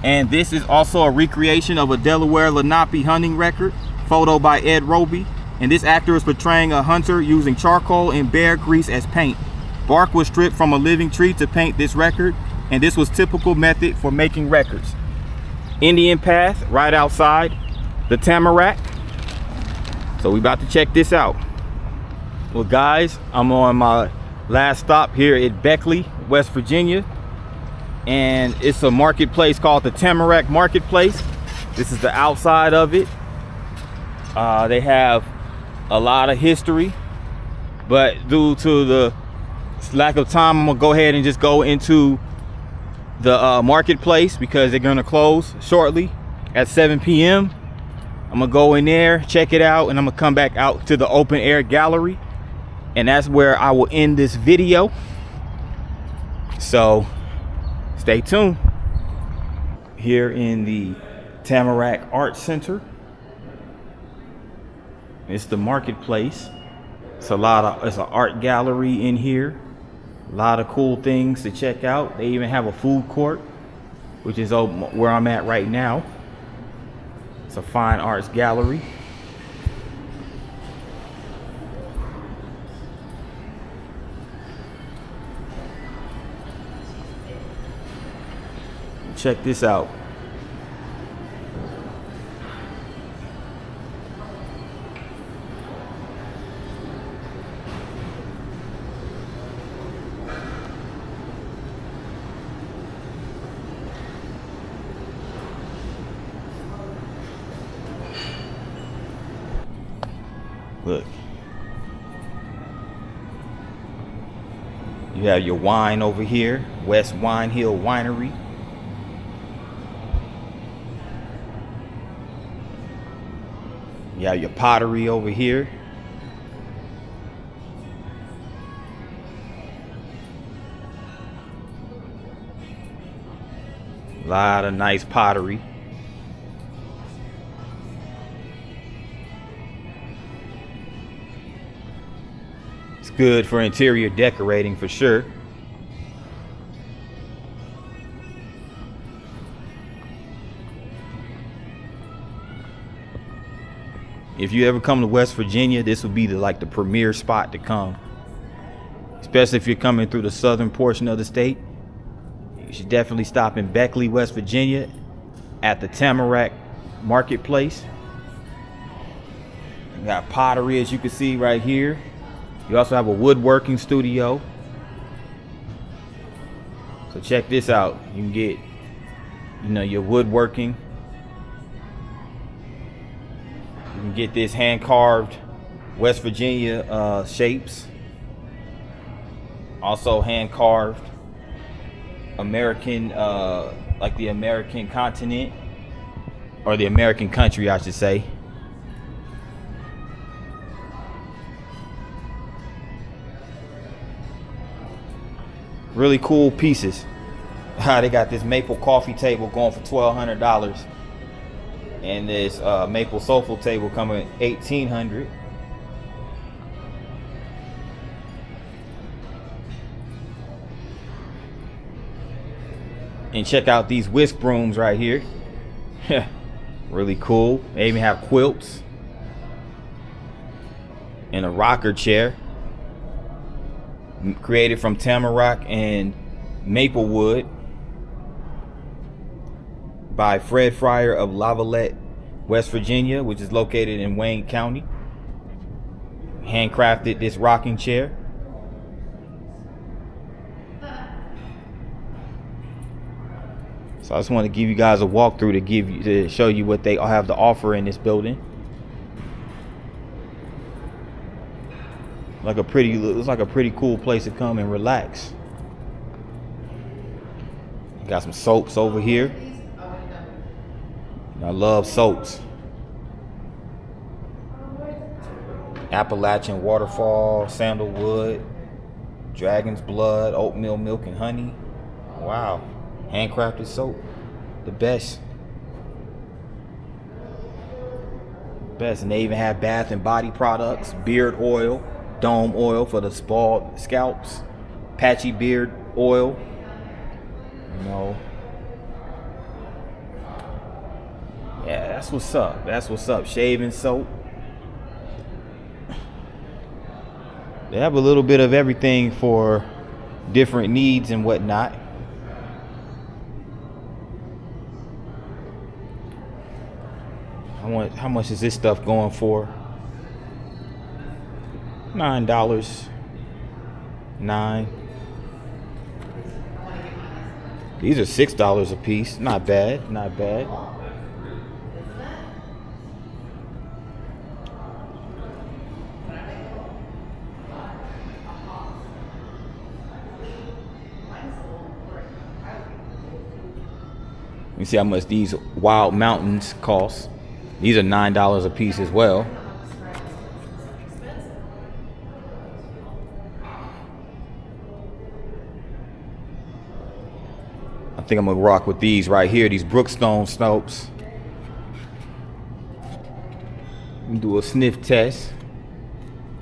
and this is also a recreation of a Delaware Lenape hunting record, photo by Ed Roby. And this actor is portraying a hunter using charcoal and bear grease as paint. Bark was stripped from a living tree to paint this record, and this was typical method for making records. Indian Path right outside the Tamarack. So we about to check this out. Well guys, I'm on my last stop here at Beckley, West Virginia. And it's a marketplace called the Tamarack Marketplace. This is the outside of it. They have a lot of history, but due to the lack of time, I'm gonna go ahead and just go into the marketplace because they're gonna close shortly at 7 p.m. I'm gonna go in there, check it out, and I'm gonna come back out to the open air gallery, and that's where I will end this video. So stay tuned. Here in the Tamarack Art Center, it's the marketplace. It's an art gallery in here. A lot of cool things to check out. They even have a food court, which is where I'm at right now. It's a fine arts gallery. Check this out. Look. You have your wine over here, West Wine Hill Winery. You have your pottery over here. A lot of nice pottery. It's good for interior decorating for sure. If you ever come to West Virginia, this would be like the premier spot to come. Especially if you're coming through the southern portion of the state. You should definitely stop in Beckley, West Virginia at the Tamarack Marketplace. You got pottery, as you can see right here. You also have a woodworking studio. So check this out. You can get, your woodworking. You can get this hand-carved West Virginia shapes. Also hand-carved American, like the American continent, or the American country, I should say. Really cool pieces. They got this maple coffee table going for $1,200, and this maple sofa table coming at $1,800. And check out these whisk brooms right here. Really cool. They even have quilts and a rocker chair created from tamarack and maple wood by Fred Fryer of Lavalette, West Virginia, which is located in Wayne County. Handcrafted this rocking chair. So I just want to give you guys a walkthrough to show you what they have to offer in this building. Looks like a pretty cool place to come and relax. Got some soaps over here. I love soaps. Appalachian Waterfall, Sandalwood, Dragon's Blood, Oatmeal Milk and Honey. Wow. Handcrafted soap, the best. And they even have bath and body products, beard oil, dome oil for the spalled scalps, patchy beard oil. Yeah, that's what's up. That's what's up. Shaving soap. They have a little bit of everything for different needs and whatnot. How much is this stuff going for? $9. $9. These are $6 a piece. Not bad. Not bad. You see how much these Wild Mountains cost. These are $9 a piece as well. I think I'm gonna rock with these right here, these Brookstone soaps. Do a sniff test.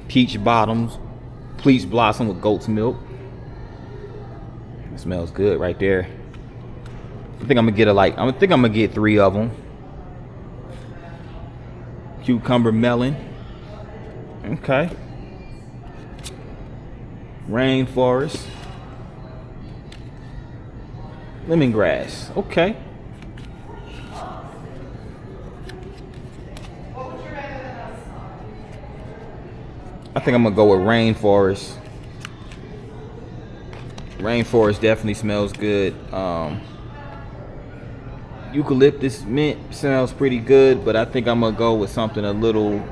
Peach bottoms, peach blossom with goat's milk. It smells good right there. I think I'm gonna get 3 of them. Cucumber melon. Okay. Rainforest. Lemongrass. Okay. I think I'm gonna go with rainforest. Rainforest definitely smells good. Eucalyptus mint smells pretty good, but I think I'm gonna go with something a little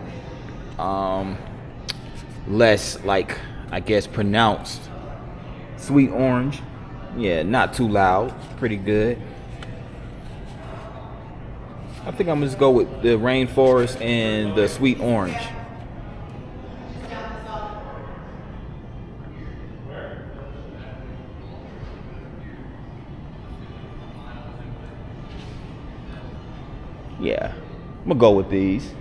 less, like, I guess, pronounced. Sweet orange. Yeah, not too loud. Pretty good. I think I'm gonna just go with the rainforest and the sweet orange. Yeah, I'm gonna go with these.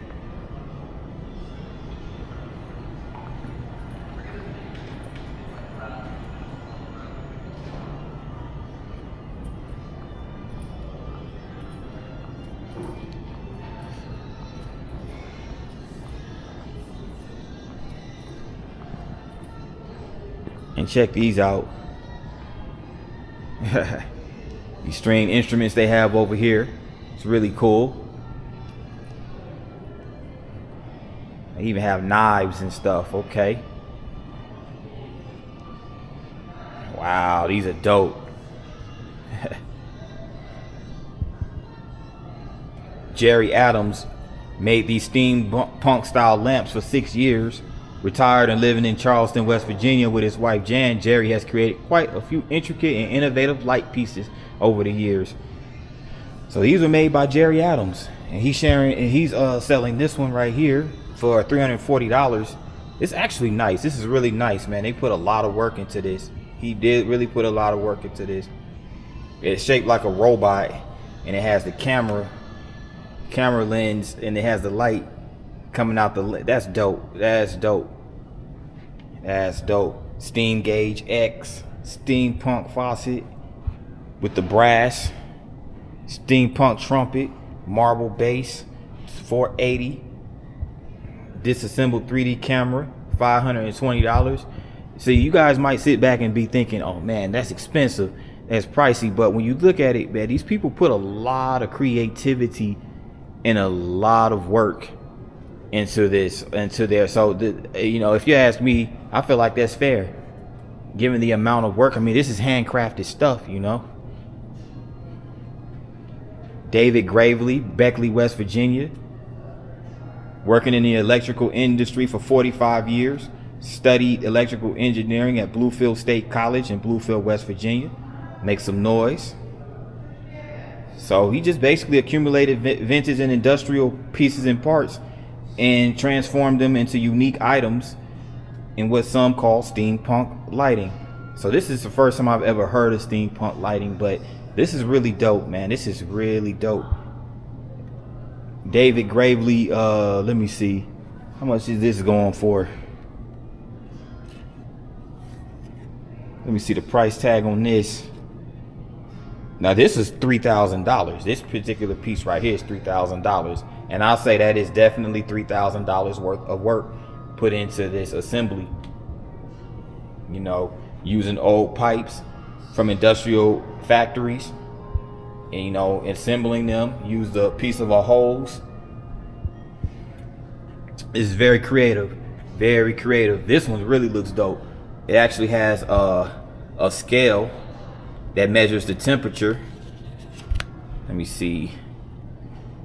And check these out. These string instruments they have over here. It's really cool. They even have knives and stuff. Okay. Wow, these are dope. Jerry Adams made these steampunk style lamps for 6 years. Retired and living in Charleston, West Virginia with his wife Jan, Jerry has created quite a few intricate and innovative light pieces over the years. So these were made by Jerry Adams, and he's selling this one right here for $340. It's actually nice. This is really nice, man. They put a lot of work into this. He did really put a lot of work into this. It's shaped like a robot, and it has the camera lens, and it has the light coming out the. That's dope. That's dope. That's dope. Steam gauge X, steampunk faucet with the brass, steampunk trumpet, marble base, 480. Disassembled 3D camera, $520. See, you guys might sit back and be thinking, oh man, that's expensive, that's pricey. But when you look at it, man, these people put a lot of creativity and a lot of work into this, into there. So, if you ask me, I feel like that's fair, given the amount of work. I mean, this is handcrafted stuff, David Gravely, Beckley, West Virginia. Working in the electrical industry for 45 years. Studied electrical engineering at Bluefield State College in Bluefield, West Virginia. Make some noise. So he just basically accumulated vintage and industrial pieces and parts and transformed them into unique items in what some call steampunk lighting. So this is the first time I've ever heard of steampunk lighting, but this is really dope, man. This is really dope. David Gravely, let me see. How much is this going for? Let me see the price tag on this. Now this is $3,000. This particular piece right here is $3,000. And I'll say that is definitely $3,000 worth of work put into this assembly. Using old pipes from industrial factories. And, assembling them, use the piece of a hose. It's very creative, very creative. This one really looks dope. It actually has a scale that measures the temperature. Let me see.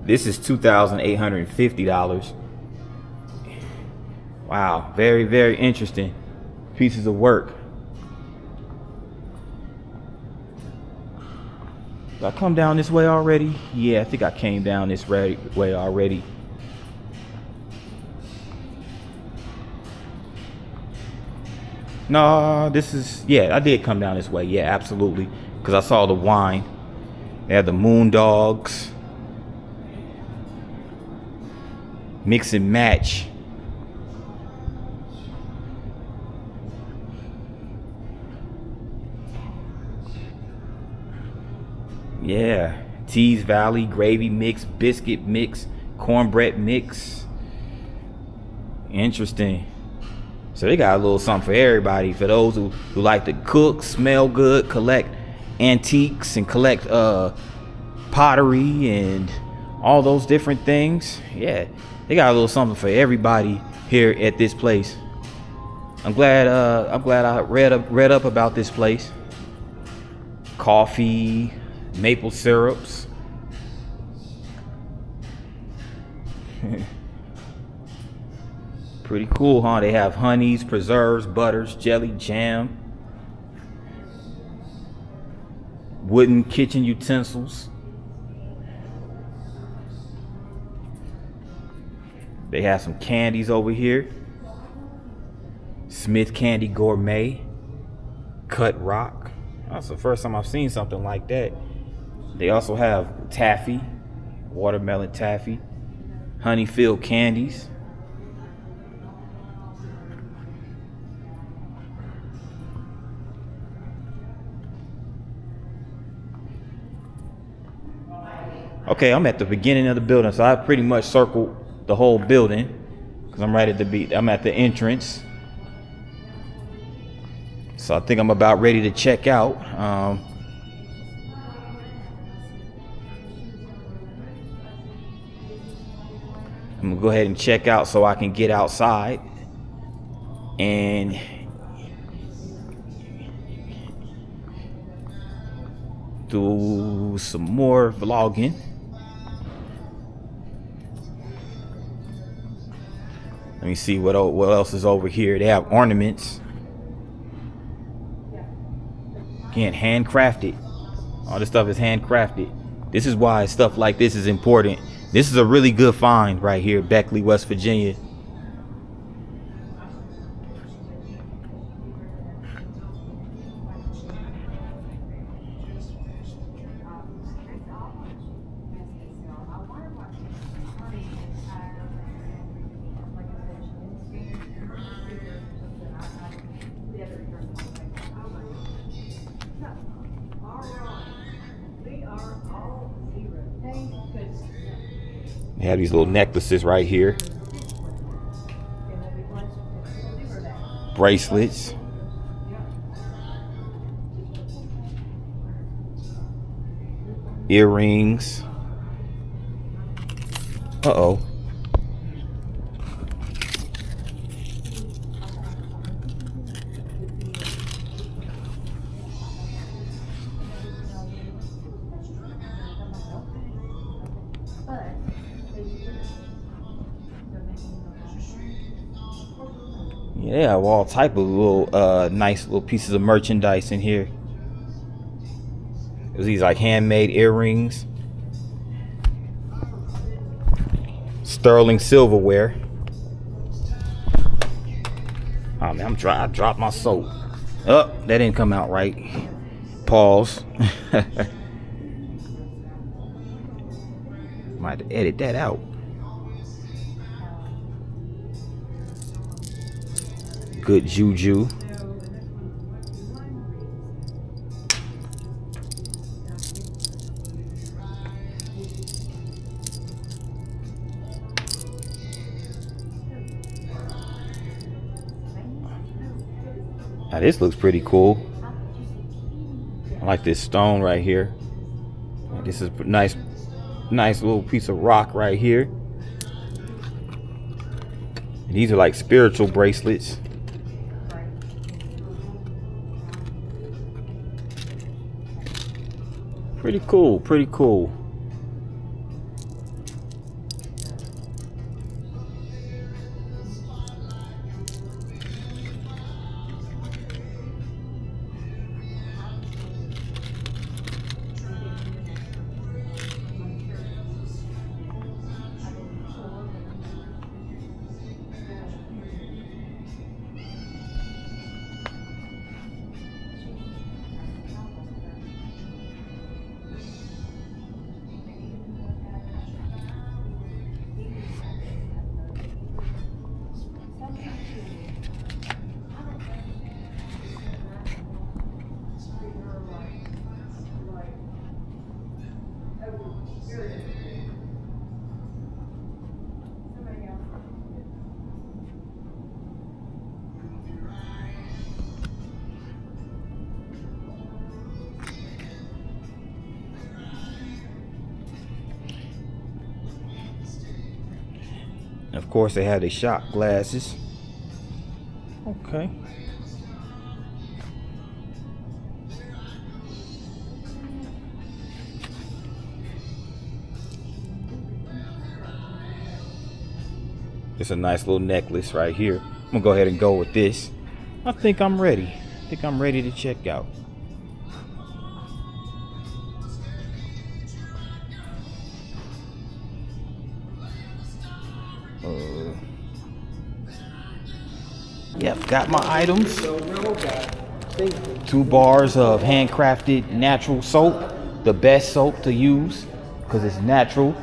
This is $2,850. Wow, very, very interesting pieces of work. Did I come down this way already? Yeah, I think I came down this way already. No, I did come down this way. Yeah, absolutely. Because I saw the wine. They had the Moondogs. Mix and match. Yeah, Tees Valley, gravy mix, biscuit mix, cornbread mix. Interesting. So they got a little something for everybody. For those who like to cook, smell good, collect antiques, and collect pottery and all those different things. Yeah, they got a little something for everybody here at this place. I'm glad I read up about this place. Coffee, maple syrups. Pretty cool, huh? They have honeys, preserves, butters, jelly, jam, wooden kitchen utensils. They have some candies over here. Smith Candy Gourmet, Cut Rock. That's the first time I've seen something like that. They also have taffy, watermelon taffy, honey-filled candies. Okay, I'm at the beginning of the building, so I pretty much circled the whole building because I'm right at I'm at the entrance. So I think I'm about ready to check out. I'm gonna go ahead and check out so I can get outside and do some more vlogging. Let me see what else is over here. They have ornaments. Again, handcrafted. All this stuff is handcrafted. This is why stuff like this is important. This is a really good find right here, Beckley, West Virginia. They have these little necklaces right here. Bracelets. Earrings. Uh-oh. Yeah, they have all type of little nice little pieces of merchandise in here. There's these like handmade earrings, sterling silverware. Oh man, I dropped my soap. Oh, that didn't come out right. Pause. Might have to edit that out. Good juju. Now this looks pretty cool. I like this stone right here. This is nice little piece of rock right here. And these are like spiritual bracelets. Pretty cool, pretty cool. Of course, they have their shot glasses. Okay. It's a nice little necklace right here. I'm gonna go ahead and go with this. I think I'm ready. I think I'm ready to check out. Yep, got my items. 2 bars of handcrafted natural soap, the best soap to use because it's natural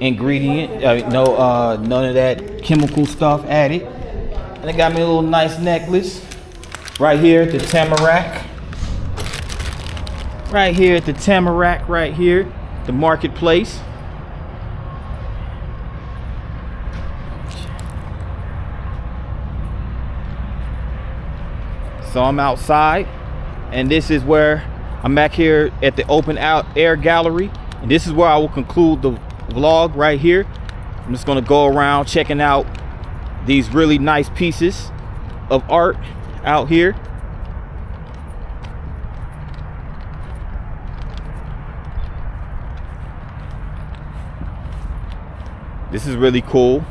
ingredient. None of that chemical stuff added. And they got me a little nice necklace right here at the Tamarack. Right here at the Tamarack, right here, the marketplace. So I'm outside, and this is where I'm back here at the open air gallery, and this is where I will conclude the vlog right here. I'm just gonna go around checking out these really nice pieces of art out here. This is really cool.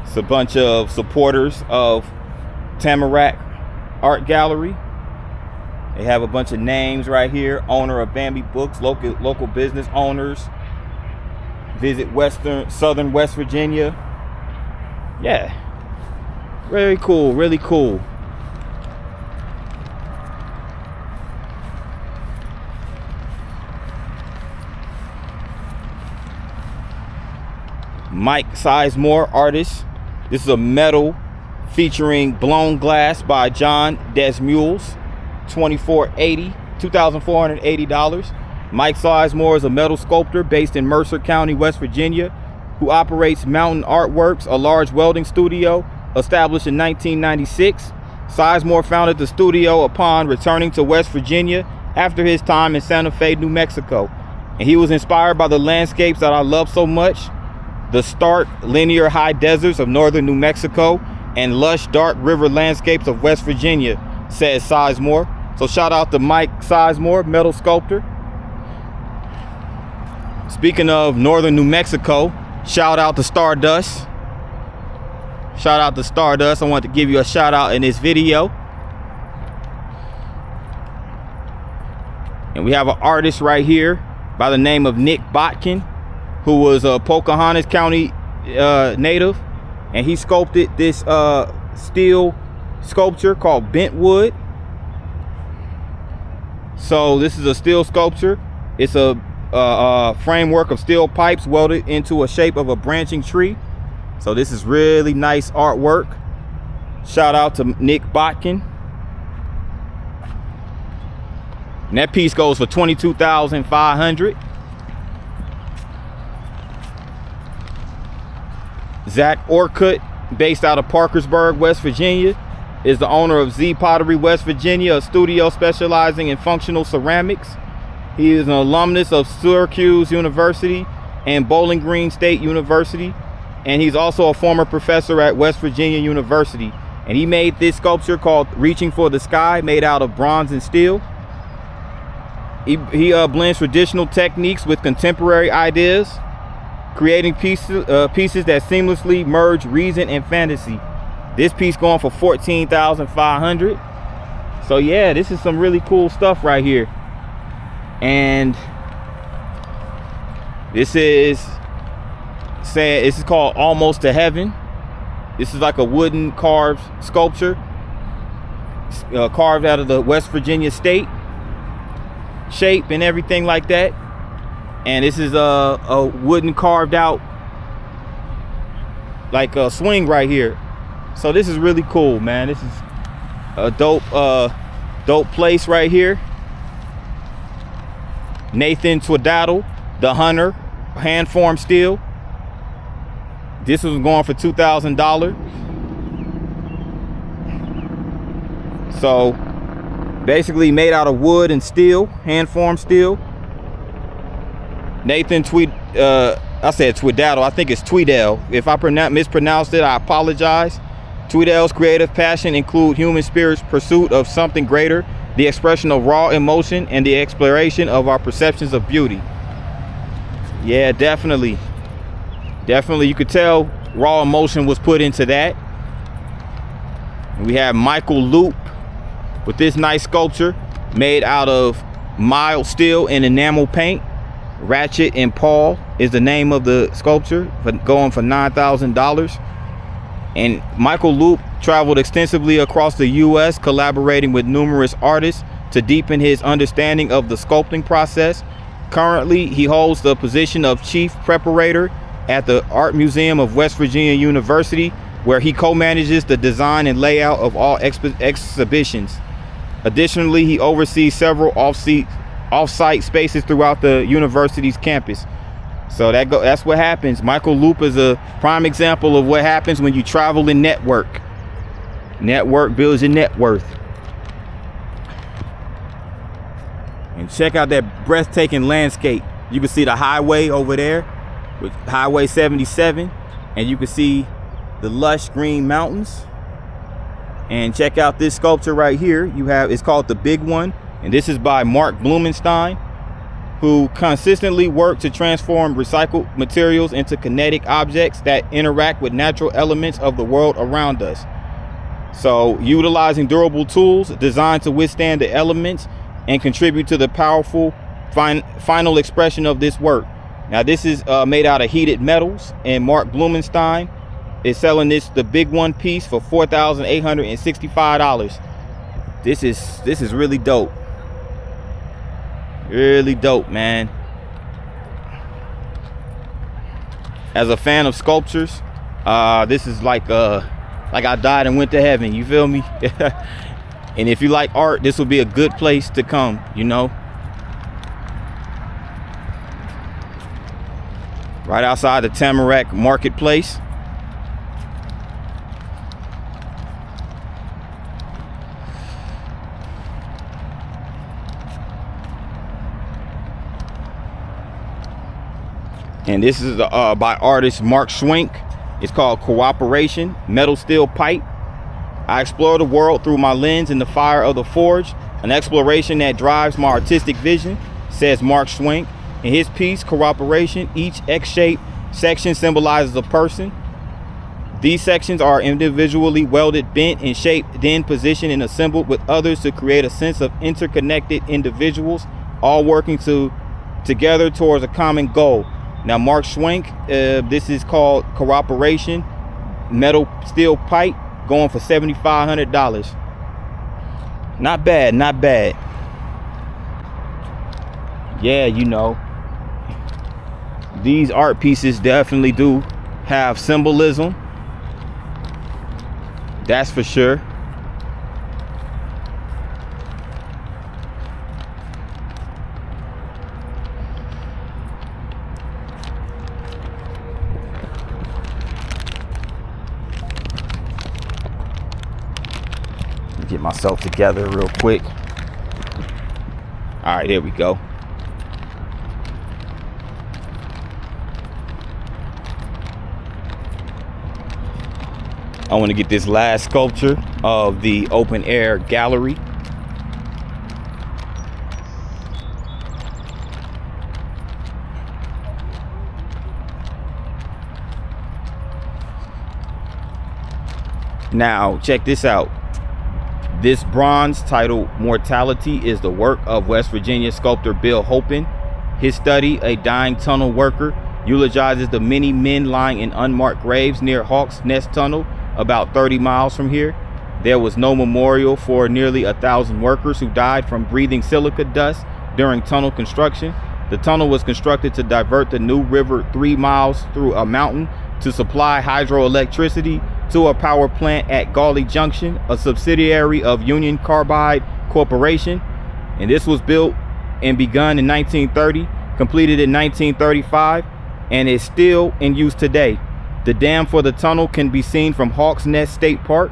It's a bunch of supporters of Tamarack Art Gallery. They have a bunch of names right here. Owner of Bambi Books, local business owners. Visit Southern West Virginia. Yeah, very cool, really cool. Mike Sizemore, artist. This is a metal featuring blown glass by John Desmules, $2,480. Mike Sizemore is a metal sculptor based in Mercer County, West Virginia, who operates Mountain Artworks, a large welding studio established in 1996. Sizemore founded the studio upon returning to West Virginia after his time in Santa Fe, New Mexico. And he was inspired by the landscapes that I love so much, the stark linear high deserts of northern New Mexico and lush dark river landscapes of West Virginia, says Sizemore. So shout out to Mike Sizemore, metal sculptor. Speaking of northern New Mexico, shout out to Stardust. Shout out to Stardust. I want to give you a shout out in this video. And we have an artist right here by the name of Nick Botkin, who was a Pocahontas County native. And he sculpted this steel sculpture called Bentwood. So this is a steel sculpture. It's a framework of steel pipes welded into a shape of a branching tree. So this is really nice artwork. Shout out to Nick Botkin. And that piece goes for $22,500. Zach Orcutt, based out of Parkersburg, West Virginia, is the owner of Z Pottery, West Virginia, a studio specializing in functional ceramics. He is an alumnus of Syracuse University and Bowling Green State University, and he's also a former professor at West Virginia University. And he made this sculpture called Reaching for the Sky, made out of bronze and steel. He blends traditional techniques with contemporary ideas, creating pieces that seamlessly merge reason and fantasy. This piece going for $14,500. So yeah, this is some really cool stuff right here. And this is called Almost to Heaven. This is like a wooden carved sculpture, carved out of the West Virginia state shape and everything like that. And this is a wooden carved out like a swing right here. So this is really cool, man. This is a dope place right here. Nathan Twidaddle, the Hunter, hand formed steel. This was going for $2,000. So basically made out of wood and steel, hand formed steel. Nathan I said Twidaddle, I think it's Tweedale. If I mispronounced it, I apologize. Tweedale's creative passion include human spirit's pursuit of something greater, the expression of raw emotion, and the exploration of our perceptions of beauty. Yeah, definitely. You could tell raw emotion was put into that. And we have Michael Loop with this nice sculpture made out of mild steel and enamel paint. Ratchet and Paul is the name of the sculpture, going for $9,000. And Michael Loop traveled extensively across the U.S., collaborating with numerous artists to deepen his understanding of the sculpting process. Currently, he holds the position of chief preparator at the Art Museum of West Virginia University, where he co-manages the design and layout of all exhibitions. Additionally, he oversees several off-site spaces throughout the university's campus. So that's what happens. Michael Loop is a prime example of what happens when you travel and network. Network builds your net worth. And check out that breathtaking landscape. You can see the highway over there with Highway 77, and you can see the lush green mountains. And check out this sculpture right here. It's called The Big One, and this is by Mark Blumenstein, who consistently worked to transform recycled materials into kinetic objects that interact with natural elements of the world around us. So utilizing durable tools designed to withstand the elements and contribute to the powerful final expression of this work. Now this is made out of heated metals, and Mark Blumenstein is selling The Big One piece for $4,865. This is really dope. Really dope, man. As a fan of sculptures, this is like I died and went to heaven. You feel me? And if you like art, this would be a good place to come, you know. Right outside the Tamarack Marketplace. And this is by artist Mark Schwenk. It's called Cooperation, Metal Steel Pipe. I explore the world through my lens in the fire of the forge, an exploration that drives my artistic vision, says Mark Schwenk. In his piece, Cooperation, each X-shaped section symbolizes a person. These sections are individually welded, bent, and shaped, then positioned and assembled with others to create a sense of interconnected individuals, all working together towards a common goal. Now, Mark Schwenk, this is called Cooperation, Metal Steel Pipe, going for $7,500. Not bad, not bad. Yeah, you know, these art pieces definitely do have symbolism. That's for sure. Get myself together real quick. All right, there we go. I want to get this last sculpture of the open air gallery. Now, check this out. This bronze titled Mortality is the work of West Virginia sculptor Bill Hopin. His study, A Dying Tunnel Worker, eulogizes the many men lying in unmarked graves near Hawks Nest Tunnel, about 30 miles from here. There was no memorial for nearly 1,000 workers who died from breathing silica dust during tunnel construction. The tunnel was constructed to divert the New River 3 miles through a mountain to supply hydroelectricity to a power plant at Gawley Junction, a subsidiary of Union Carbide Corporation. And this was built and begun in 1930, completed in 1935, and is still in use today. The dam for the tunnel can be seen from Hawks Nest State Park.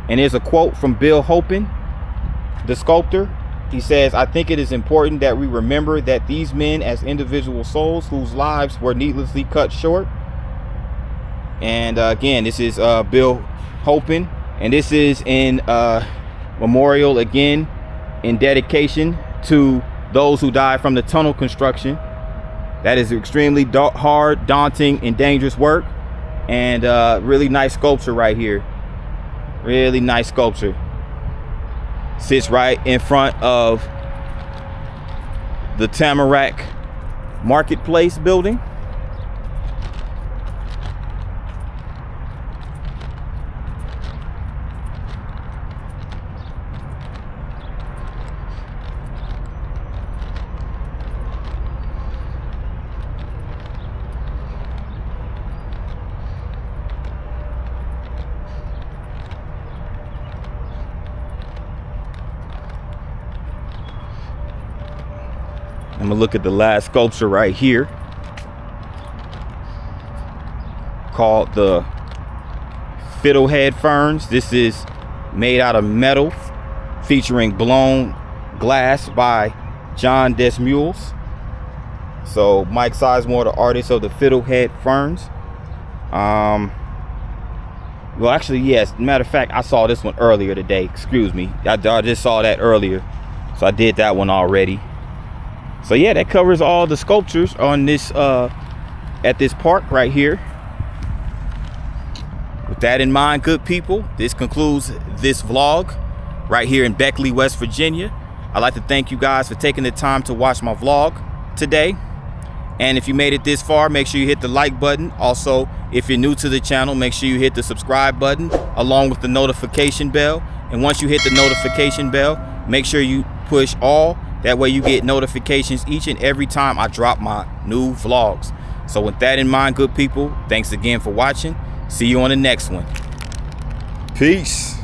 And there's a quote from Bill Hopin, the sculptor. He says, "I think it is important that we remember that these men as individual souls whose lives were needlessly cut short." And again, this is Bill Hopin, and this is in memorial again in dedication to those who died from the tunnel construction. That is extremely hard, daunting, and dangerous work. And really nice sculpture right here. Really nice sculpture. Sits right in front of the Tamarack Marketplace building. I'm gonna look at the last sculpture right here, called the Fiddlehead Ferns. This is made out of metal, featuring blown glass by John Desmules. So Mike Sizemore, the artist of the Fiddlehead Ferns. Well, actually, yes. Matter of fact, I saw this one earlier today. Excuse me. I just saw that earlier, so I did that one already. So yeah, that covers all the sculptures on this at this park right here. With that in mind, good people, this concludes this vlog right here in Beckley, West Virginia. I'd like to thank you guys for taking the time to watch my vlog today. And if you made it this far, make sure you hit the like button. Also, if you're new to the channel, make sure you hit the subscribe button along with the notification bell. And once you hit the notification bell, make sure you push all. That way you get notifications each and every time I drop my new vlogs. So with that in mind, good people, thanks again for watching. See you on the next one. Peace.